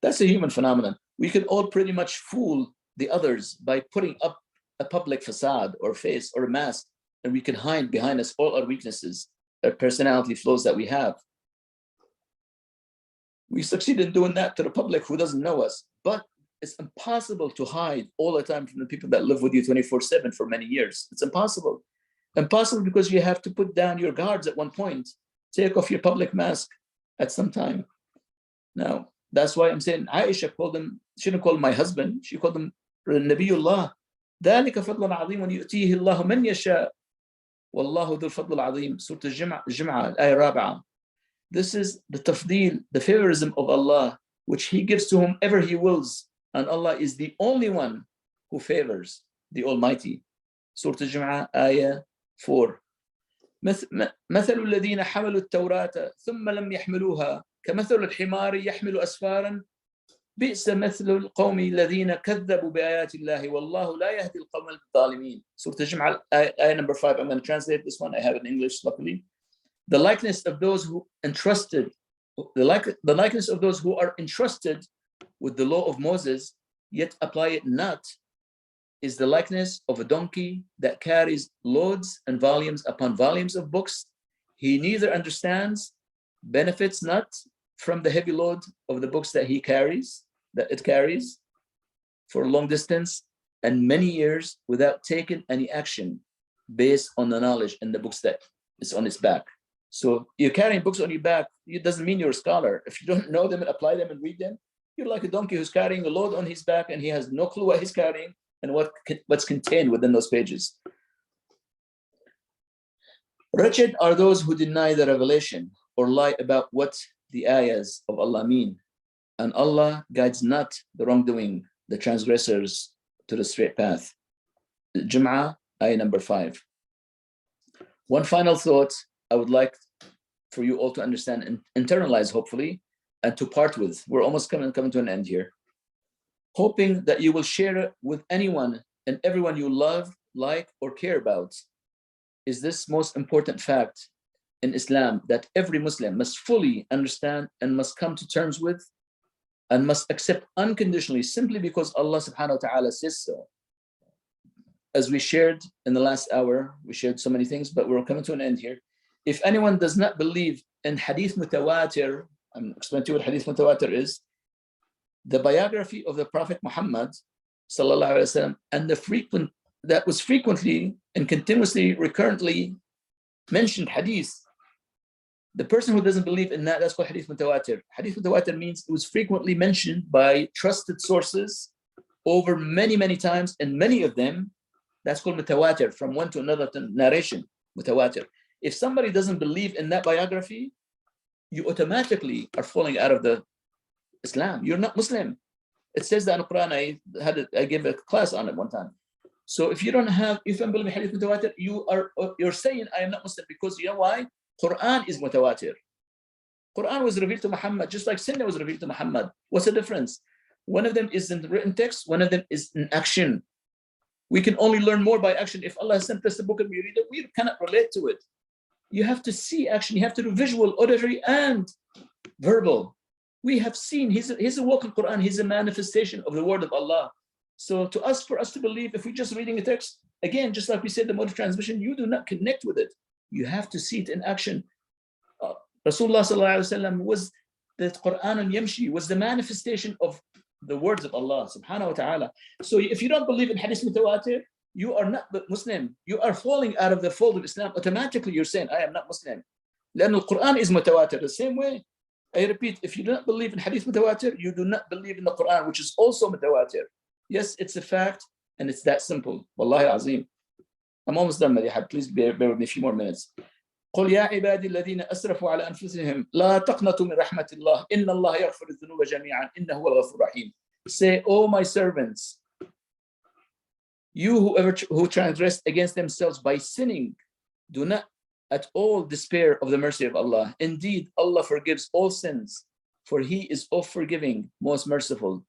That's a human phenomenon. We can all pretty much fool the others by putting up a public facade or face or a mask, and we can hide behind us all our weaknesses, our personality flaws that we have. We succeed in doing that to the public who doesn't know us, but it's impossible to hide all the time from the people that live with you 24/7 for many years. It's impossible. Impossible because you have to put down your guards at one point, take off your public mask at some time. Now, that's why I'm saying Aisha called him, she didn't call him my husband, she called him Nabiyullah. ذلك فضل عظيم يؤتيه الله من يشاء والله ذو الفضل العظيم. Surah Al-Jum'ah, Ayah Rabi'ah. This is the tafdeel, the favorism of Allah, which He gives to whomever He wills. And Allah is the only one who favors, the Almighty. Surah Al-Jum'ah, Ayah 4. مثل الذين حملوا التوراة ثم لم يحملوها كمثل الحمار يحمل أسفارا بئس مثل القوم الذين كذبوا بآيات الله والله لا يهدي القوم الظالمين. Surah Al-Jum'ah, Ayah number 5. I'm going to translate this one. I have it in English, luckily. The likeness of those who entrusted, the likeness of those who are entrusted with the law of Moses, yet apply it not, is the likeness of a donkey that carries loads and volumes upon volumes of books. He neither understands, benefits not from the heavy load of the books that it carries for a long distance and many years without taking any action based on the knowledge in the books that is on its back. So you're carrying books on your back, it doesn't mean you're a scholar. If you don't know them and apply them and read them, you're like a donkey who's carrying a load on his back and he has no clue what he's carrying and what's contained within those pages. Wretched are those who deny the revelation or lie about what the ayahs of Allah mean, and Allah guides not the wrongdoing, the transgressors, to the straight path. Jum'ah, ayah number 5. One final thought I would like for you all to understand and internalize, hopefully, and to part with. We're almost coming to an end here. Hoping that you will share it with anyone and everyone you love, like, or care about, is this most important fact in Islam that every Muslim must fully understand and must come to terms with and must accept unconditionally, simply because Allah subhanahu wa ta'ala says so. As we shared in the last hour, we shared so many things, but we're coming to an end here. If anyone does not believe in hadith mutawatir, I'm explaining to you what hadith mutawatir is, the biography of the Prophet Muhammad sallallahu alaihi wasallam, and that was frequently and continuously, recurrently mentioned hadith. The person who doesn't believe in that, that's called hadith mutawatir. Hadith mutawatir means it was frequently mentioned by trusted sources over many, many times, and many of them, that's called mutawatir, from one to another narration, mutawatir. If somebody doesn't believe in that biography, you automatically are falling out of the Islam. You're not Muslim. It says that in the Quran. I gave a class on it one time. So if you don't believe in hadith mutawatir, you're saying I am not Muslim, because you know why? Quran is mutawatir. Quran was revealed to Muhammad, just like Sunnah was revealed to Muhammad. What's the difference? One of them is in the written text, one of them is in action. We can only learn more by action. If Allah has sent us the book and we read it, we cannot relate to it. You have to see action. You have to do visual, auditory, and verbal. We have seen, he's a walking Quran. He's a manifestation of the word of Allah. So for us to believe, if we're just reading a text, again, just like we said, the mode of transmission, you do not connect with it. You have to see it in action. Rasulullah sallallahu alaihi wasallam was the Quran and Yamshi, was the manifestation of the words of Allah subhanahu wa ta'ala. So if you don't believe in hadith mutawatir, you are not Muslim. You are falling out of the fold of Islam. Automatically you're saying, I am not Muslim. Then the Quran is mutawatir. The same way, I repeat, if you do not believe in hadith mutawatir, you do not believe in the Quran, which is also mutawatir. Yes, it's a fact, and it's that simple. Wallahi azim. I'm almost done, Madihad. Please bear with me a few more minutes. قل يا عبادي الذين أسرفوا على أنفسهم لا تقنطوا من رحمة الله إن الله يغفر الذنوب جميعا إنه هو الغفور الرحيم. Say, oh my servants, you who transgress against themselves by sinning, do not at all despair of the mercy of Allah. Indeed, Allah forgives all sins, for He is all forgiving, most merciful.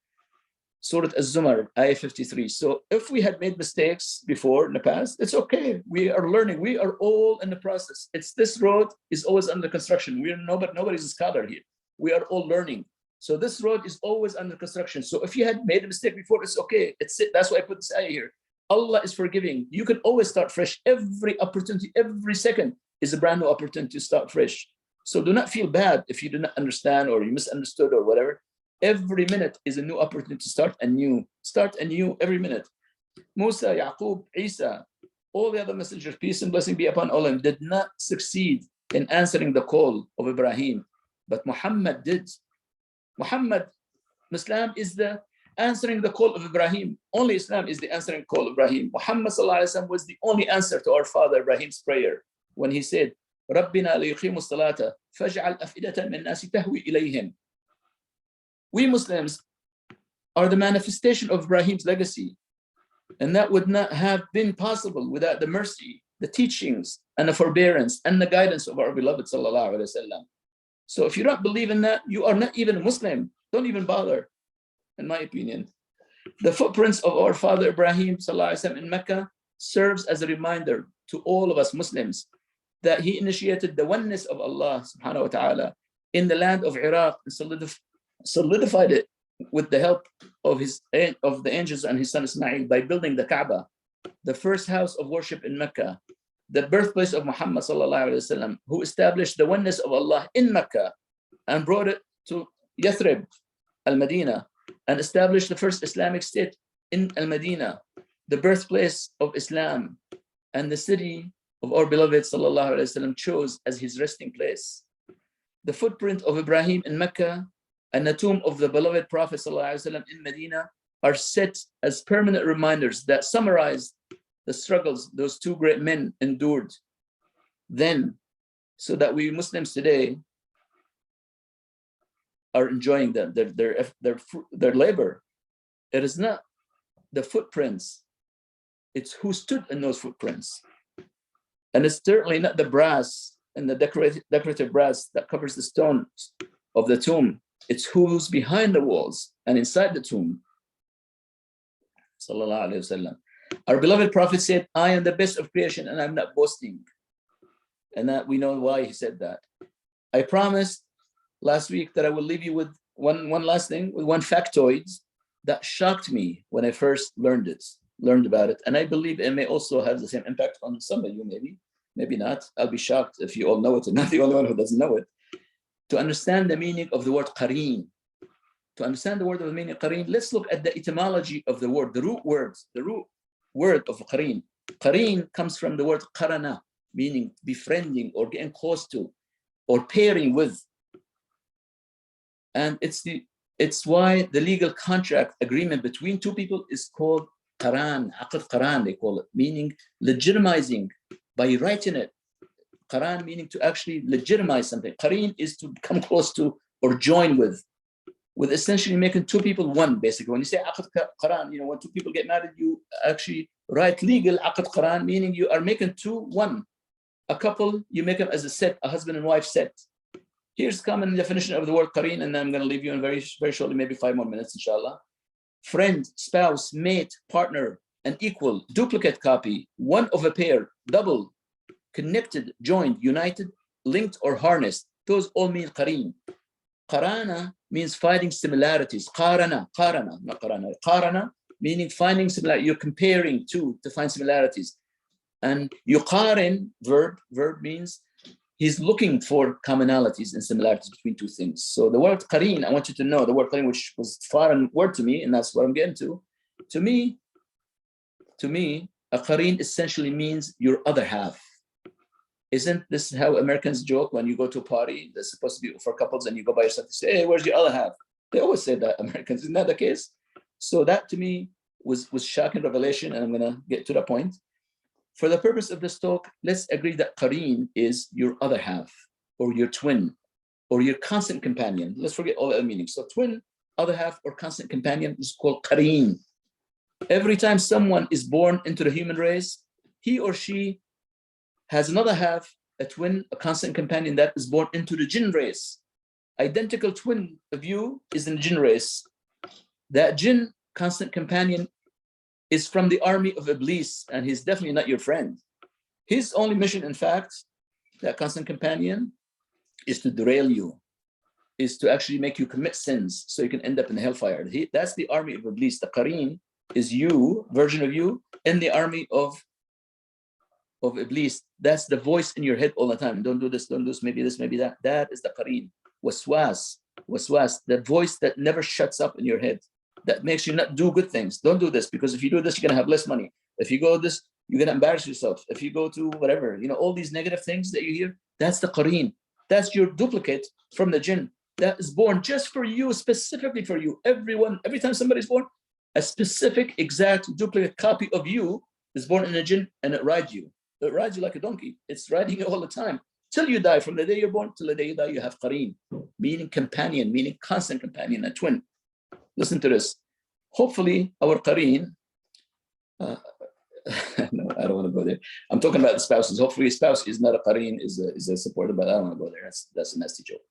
Surah Az-Zumar, ayah 53. So if we had made mistakes before in the past, it's okay. We are learning. We are all in the process. This road is always under construction. Nobody's a scholar here. We are all learning. So this road is always under construction. So if you had made a mistake before, it's okay. That's why I put this ayah here. Allah is forgiving. You can always start fresh. Every opportunity, every second is a brand new opportunity to start fresh. So do not feel bad if you do not understand or you misunderstood or whatever. Every minute is a new opportunity to start anew. Start anew every minute. Musa, Yaqub, Isa, all the other messengers, peace and blessing be upon all of them, did not succeed in answering the call of Ibrahim. But Muhammad did. Islam is the answering the call of Ibrahim. Only Islam is the answering call of Ibrahim. Muhammad was the only answer to our father Ibrahim's prayer when he said, رَبِّنَا لِيُقِيمُوا الصَّلَاةَ فَاجْعَلْ أَفْئِدَةً مِنْ النَّاسِ تَهْوِي إِلَيْهِمْ. We Muslims are the manifestation of Ibrahim's legacy. And that would not have been possible without the mercy, the teachings, and the forbearance, and the guidance of our beloved sallallahu alaihi wasallam. So if you don't believe in that, you are not even a Muslim. Don't even bother, in my opinion. The footprints of our father Ibrahim sallallahu alaihi wasallam in Mecca serves as a reminder to all of us Muslims that he initiated the oneness of Allah subhanahu wa ta'ala in the land of Iraq and solidified it with the help of the angels and his son Ismail by building the Kaaba, the first house of worship in Mecca, the birthplace of Muhammad sallallahu alaihi wasallam, who established the oneness of Allah in Mecca and brought it to Yathrib, Al-Madinah, and established the first Islamic state in Al-Madinah, the birthplace of Islam and the city of our beloved sallallahu alaihi wasallam chose as his resting place. The footprint of Ibrahim in Mecca and the tomb of the beloved Prophet ﷺ in Medina are set as permanent reminders that summarize the struggles those two great men endured then, so that we Muslims today are enjoying their labor. It is not the footprints, it's who stood in those footprints. And it's certainly not the brass and the decorative brass that covers the stones of the tomb. It's who's behind the walls and inside the tomb. Sallallahu Alaihi Wasallam. Our beloved Prophet said, I am the best of creation and I'm not boasting. And that we know why he said that. I promised last week that I will leave you with one last thing, with one factoid that shocked me when I first learned about it. And I believe it may also have the same impact on some of you, maybe not. I'll be shocked if you all know it and not the only one who doesn't know it. To understand the meaning of the word qareen, to understand the word of the meaning of qareen, let's look at the etymology of the word, the root word of qareen. Qareen comes from the word qarana, meaning befriending or getting close to or pairing with. And it's why the legal contract agreement between two people is called qaran, aqd qaran they call it, meaning legitimizing by writing it. Qaran meaning to actually legitimize something. Qareen is to come close to or join with essentially making two people one, basically. When you say aqd qaran, when two people get married, you actually write legal aqd qaran, meaning you are making two one. A couple, you make them as a set, a husband and wife set. Here's common definition of the word qareen, and then I'm going to leave you in very, very shortly, maybe 5 more minutes, inshallah. Friend, spouse, mate, partner, an equal, duplicate copy, one of a pair, double, connected, joined, united, linked, or harnessed. Those all mean qareen. Qarana means finding similarities. Qarana, not qarana. Qarana meaning finding similarities. You're comparing to find similarities. And yuqarin, verb means he's looking for commonalities and similarities between two things. So the word qareen, I want you to know the word qareen, which was a foreign word to me, and that's what I'm getting to. To me, a qareen essentially means your other half. Isn't this how Americans joke when you go to a party that's supposed to be for couples and you go by yourself to say, hey, where's your other half? They always say that, Americans. Isn't that the case? So that to me was shocking revelation, and I'm gonna get to the point. For the purpose of this talk, let's agree that qareen is your other half, or your twin, or your constant companion. Let's forget all the other meanings. So twin, other half, or constant companion is called qareen. Every time someone is born into the human race, he or she has another half, a twin, a constant companion that is born into the jinn race. Identical twin of you is in the jinn race. That jinn constant companion is from the army of Iblis, and he's definitely not your friend. His only mission, in fact, that constant companion, is to derail you, is to actually make you commit sins so you can end up in the hellfire. That's the army of Iblis. The qareen is you, version of you, in the army of Iblis. That's the voice in your head all the time. Don't do this, maybe this, maybe that. That is the qareen. Waswas, the voice that never shuts up in your head, that makes you not do good things. Don't do this, because if you do this, you're gonna have less money. If you go this, you're gonna embarrass yourself. If you go to whatever, all these negative things that you hear, that's the qareen. That's your duplicate from the jinn that is born just for you, specifically for you. Every time somebody's born, a specific exact duplicate copy of you is born in a jinn, and it rides you. It rides you like a donkey. It's riding you all the time till you die. From the day you're born till the day you die, you have qareen, meaning companion, meaning constant companion, a twin. Listen to this. Hopefully our qareen, no, I don't want to go there. I'm talking about the spouses. Hopefully a spouse is not a qareen, is a supporter, but I don't want to go there. That's a nasty joke.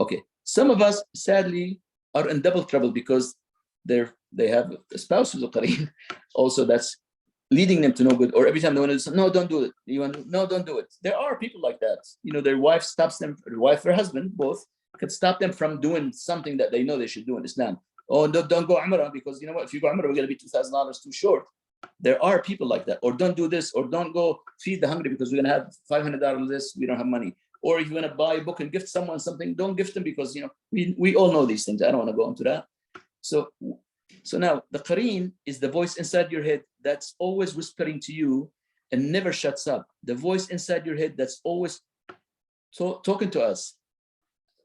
Okay. Some of us sadly are in double trouble because they have a spouse who's a qareen. Also, that's leading them to no good, or every time they want to say, no, don't do it. No, don't do it. There are people like that. Their wife stops them, their husband, both, could stop them from doing something that they know they should do in Islam. Oh, don't go Umrah, because if you go Umrah, we're going to be $2,000 too short. There are people like that. Or don't do this, or don't go feed the hungry because we're going to have $500 this, we don't have money. Or if you're going to buy a book and gift someone something, don't gift them, because we all know these things. I don't want to go into that. So now the qareen is the voice inside your head that's always whispering to you and never shuts up. The voice inside your head that's always talking to us,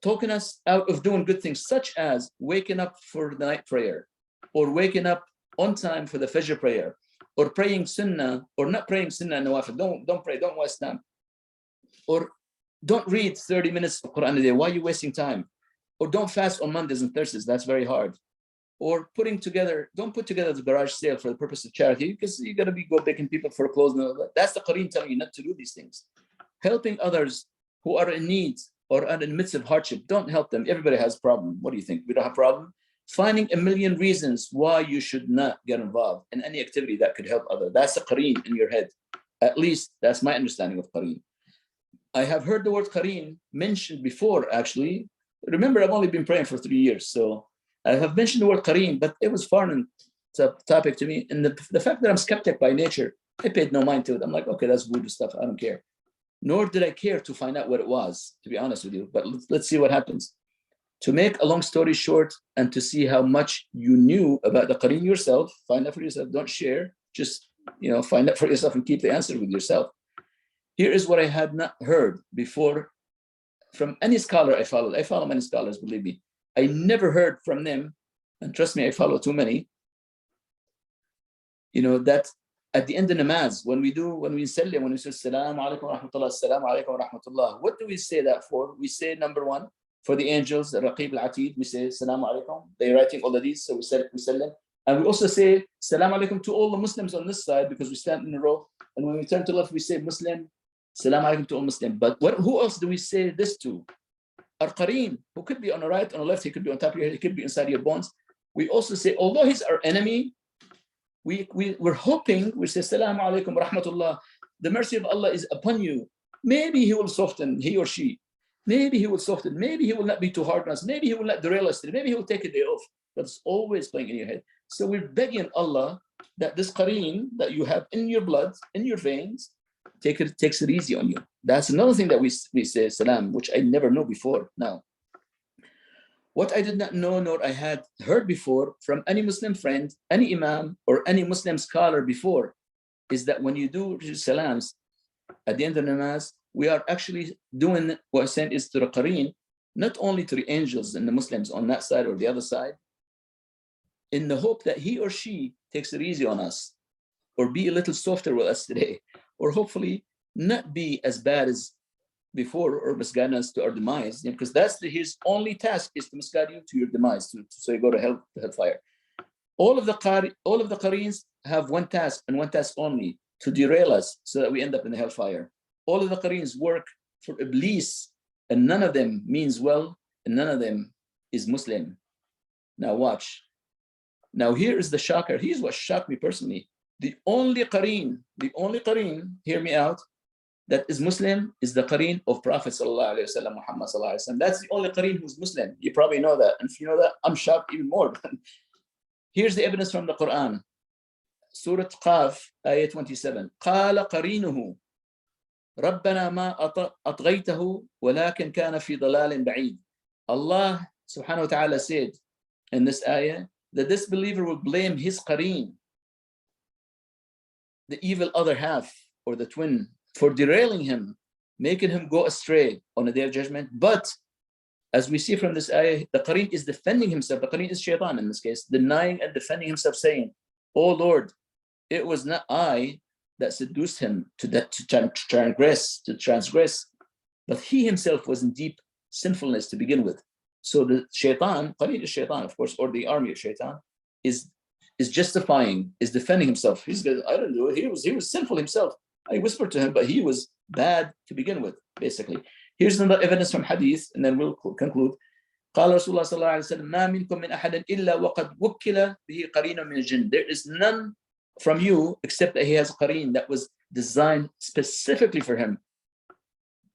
talking us out of doing good things, such as waking up for the night prayer, or waking up on time for the Fajr prayer, or praying sunnah, or not praying sunnah and nawafil. Don't pray, don't waste time. Or don't read 30 minutes of Quran a day. Why are you wasting time? Or don't fast on Mondays and Thursdays. That's very hard. or putting together, don't put together the garage sale for the purpose of charity, because you got to be go begging people for clothes and all that. That's the Qareen telling you not to do these things. Helping others who are in need or are in the midst of hardship, don't help them. Everybody has a problem. What do you think? We don't have a problem? Finding a million reasons why you should not get involved in any activity that could help others. That's a Qareen in your head. At least that's my understanding of Qareen. I have heard the word Qareen mentioned before, actually. Remember, I've only been praying for 3 years, so I have mentioned the word Qareen, but it was foreign topic to me. And the fact that I'm skeptic by nature, I paid no mind to it. I'm like, okay, that's voodoo stuff. I don't care. Nor did I care to find out what it was, to be honest with you. But let's see what happens. To make a long story short, and to see how much you knew about the Qareen yourself, find out for yourself. Don't share. Just find out for yourself and keep the answer with yourself. Here is what I had not heard before from any scholar I followed. I follow many scholars, believe me. I never heard from them, and trust me, I follow too many, that at the end of namaz, when we salli, when we say, Assalamu alaikum wa rahmatullah, Assalamu alaikum wa rahmatullah, what do we say that for? We say, number one, for the angels, the Raqib al-Atid, we say, Assalamu alaikum. They're writing all of these, so we sallim. And we also say, Assalamu alaikum to all the Muslims on this side, because we stand in a row. And when we turn to left, we say, Muslim, Assalamu alaikum to all Muslims. But who else do we say this to? Our Qareen, who could be on the right, on the left, he could be on top of your head, he could be inside your bones. We also say, although he's our enemy, we're hoping, we say, Assalamu alaikum wa rahmatullah, the mercy of Allah is upon you. Maybe he will soften, he or she. Maybe he will soften. Maybe he will not be too hard on us. Maybe he will not derail us. Maybe he will take a day off. But it's always playing in your head. So we're begging Allah that this Qareen that you have in your blood, in your veins, takes it easy on you. That's another thing that we say, salam, which I never knew before. Now, what I did not know nor I had heard before from any Muslim friend, any imam, or any Muslim scholar before, is that when you do salams at the end of namaz, we are actually doing what I said is to the Qareen, not only to the angels and the Muslims on that side or the other side, in the hope that he or she takes it easy on us, or be a little softer with us today, or hopefully not be as bad as before or misguide us to our demise, because that's his only task, is to misguide you to your demise, so you go to hellfire. All of the Qareens have one task and one task only, to derail us so that we end up in the hellfire. All of the Qareens work for Iblis, and none of them means well, and none of them is Muslim. Now watch. Now here is the shocker. Here's what shocked me personally. The only Qareen, hear me out, that is Muslim is the Qareen of Prophet sallallahu alaihi wasallam, Muhammad sallallahu alaihi wasallam. That's the only Qareen who's Muslim. You probably know that. And if you know that, I'm shocked even more. Here's the evidence from the Quran. Surah Qaf, ayah 27. قال قرينه ربنا ما أطغيته ولكن كان في ضلال بعيد. Allah subhanahu wa ta'ala said in this ayah that this believer will blame his Qareen, the evil other half or the twin, for derailing him, making him go astray on the day of judgment. But as we see from this ayah, the Qareen is defending himself. The Qareen is Shaitan in this case, denying and defending himself, saying, "Oh Lord, it was not I that seduced him to transgress, but he himself was in deep sinfulness to begin with." So the Shaitan, Qareen is Shaitan, of course, or the army of Shaitan, is justifying, is defending himself. He's going, I don't do it. He was sinful himself. I whispered to him, but he was bad to begin with, basically. Here's another evidence from Hadith, and then we'll conclude. قال رسول الله صلى الله عليه وسلم ما منكم من أحد إلا وقد وكل به قرين من الجن. There is none from you except that he has a qareen that was designed specifically for him.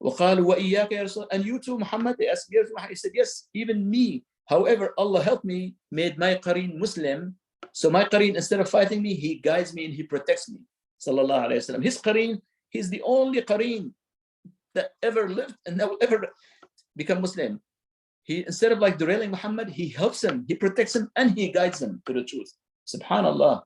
وقالوا وإياك يا رسول, and you too, Muhammad? They asked me, he said, yes, even me. However, Allah helped me, made my qareen Muslim. So my qareen, instead of fighting me, he guides me and he protects me. Sallallahu alayhi wa sallam. His qareen, he's the only qareen that ever lived and that will ever become Muslim. He, instead of like derailing Muhammad, he helps him, he protects him, and he guides him to the truth. Subhanallah.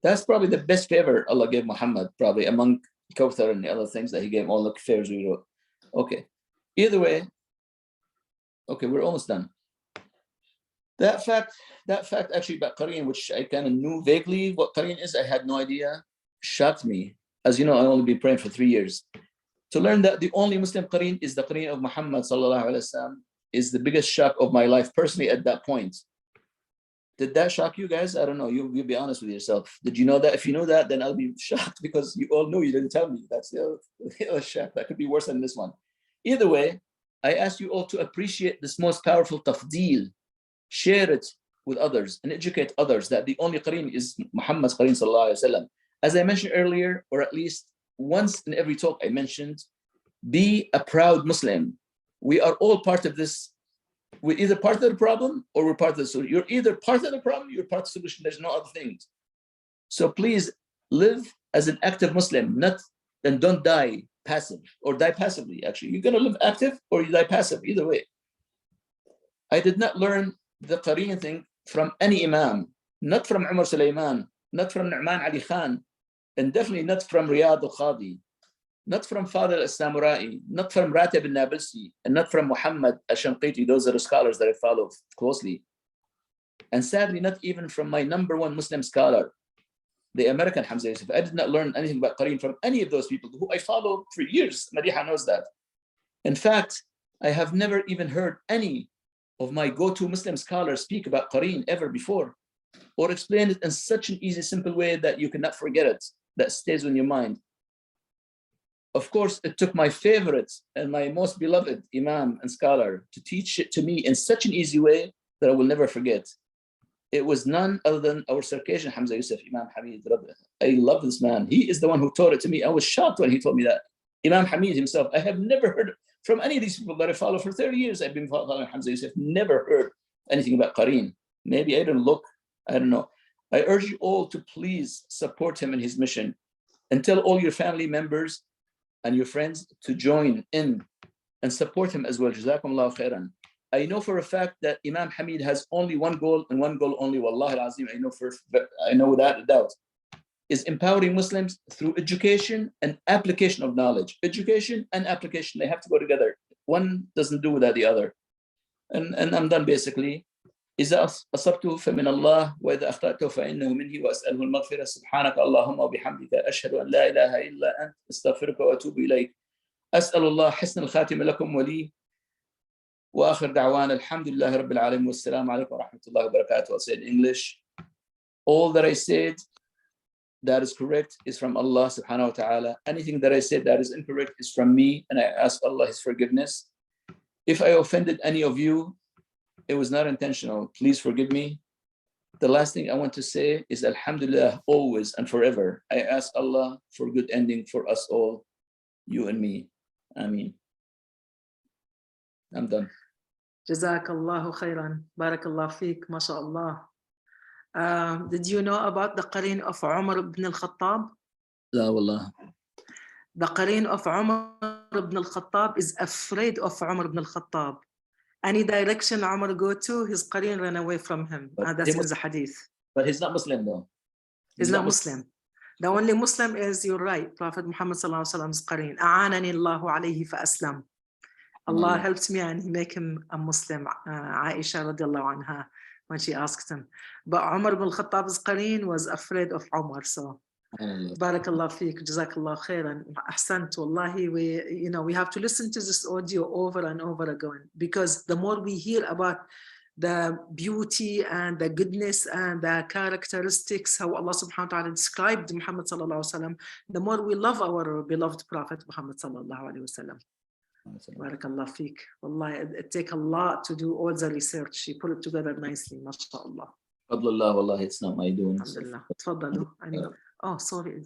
That's probably the best favor Allah gave Muhammad, probably among Kawthar and the other things that he gave, all the favors we wrote. Okay. Either way, okay, we're almost done. That fact actually about Qareen, which I kind of knew vaguely what Qareen is, I had no idea, shocked me. As you know, I only been praying for 3 years. To learn that the only Muslim Qareen is the Qareen of Muhammad sallallahu alaihi wasallam is the biggest shock of my life personally at that point. Did that shock you guys? I don't know. You'll be honest with yourself. Did you know that? If you know that, then I'll be shocked because you all know you didn't tell me. That's the other shock. That could be worse than this one. Either way, I ask you all to appreciate this most powerful tafdeel. Share it with others and educate others that the only Qareen is Muhammad's Qareen sallallahu alaihi wasallam. As I mentioned earlier, or at least once in every talk I mentioned, be a proud Muslim. We are all part of this. We're either part of the problem or we're part of the solution. You're either part of the problem, you're part of the solution. There's no other things. So please live as an active Muslim, and don't die passive or die passively. Actually, you're going to live active or you die passive, either way. I did not learn the Qareen thing from any Imam, not from Umar Sulaiman, not from Nu'man Ali Khan, and definitely not from Riyad al-Qadi, not from Fadl al-Samurai, not from Ratib al-Nabilsi, and not from Muhammad al-Shanqiti. Those are the scholars that I follow closely. And sadly, not even from my #1 Muslim scholar, the American Hamza Yusuf. I did not learn anything about Qareen from any of those people who I followed for years. Madiha knows that. In fact, I have never even heard any of my go-to Muslim scholars speak about Qareen ever before, or explain it in such an easy, simple way that you cannot forget it, that stays in your mind. Of course, it took my favorite and my most beloved Imam and scholar to teach it to me in such an easy way that I will never forget. It was none other than our Circassian Hamza Yusuf, Imam Hamid. I love this man. He is the one who taught it to me. I was shocked when he told me that. Imam Hamid himself, I have never heard from any of these people that I follow for 30 years. I've been following Hamza Yusuf, never heard anything about Qareen. Maybe I didn't look, I don't know. I urge you all to please support him in his mission and tell all your family members and your friends to join in and support him as well. Jazakumullahu khairan. I know for a fact that Imam Hamid has only one goal and one goal only. Wallahi al-Azim, I know without a doubt, is empowering Muslims through education and application of knowledge. Education and application, they have to go together. One doesn't do without the other. And I'm done basically. إذا أصبت فمن الله وإذا أخطأت فإنه مني وأسأله المغفرة سبحانك اللهم وبحمدك أشهد أن لا إله إلا أنت أستغفرك وأتوب إليك أسأل الله حسن الخاتم لكم ولي وآخر دعوانا الحمد لله رب العالمين والسلام عليكم ورحمة الله وبركاته. I'll say in English. All that I said that is correct is from Allah subhanahu wa ta'ala. Anything that I said that is incorrect is from me, and I ask Allah His forgiveness. If I offended any of you, it was not intentional. Please forgive me. The last thing I want to say is Alhamdulillah, always and forever. I ask Allah for good ending for us all, you and me. Ameen. I'm done. Jazakallahu khairan. Barakallah feek. MashaAllah. Did you know about the Qareen of Umar ibn al-Khattab? La wallah. The Qareen of Umar ibn al-Khattab is afraid of Umar ibn al-Khattab. Any direction Umar go to, his Qareen ran away from him. That's in the hadith. But he's not Muslim though. He's not Muslim. The only Muslim is, you're right, Prophet Muhammad sallallahu alaihi wasallam's Qareen. A'anani Allahu alayhi fa aslam. Allah helped me and he make him a Muslim. Aisha radiallahu anha, when she asked him. But Umar ibn al-Khattab's Qareen was afraid of Umar. So Barakallah feek, Jazakallah khairan. Ahsant, wallahi, we have to listen to this audio over and over again, because the more we hear about the beauty and the goodness and the characteristics, how Allah subhanahu wa ta'ala described Muhammad sallallahu alaihi wasallam, the more we love our beloved Prophet Muhammad sallallahu alaihi wasallam. Barakallah feek. Wallahi, it takes a lot to do all the research. You put it together nicely, mashallah. Fadlullah, wallahi, it's not my doing. Alhamdulillah. Tfaddalu. Oh, sorry.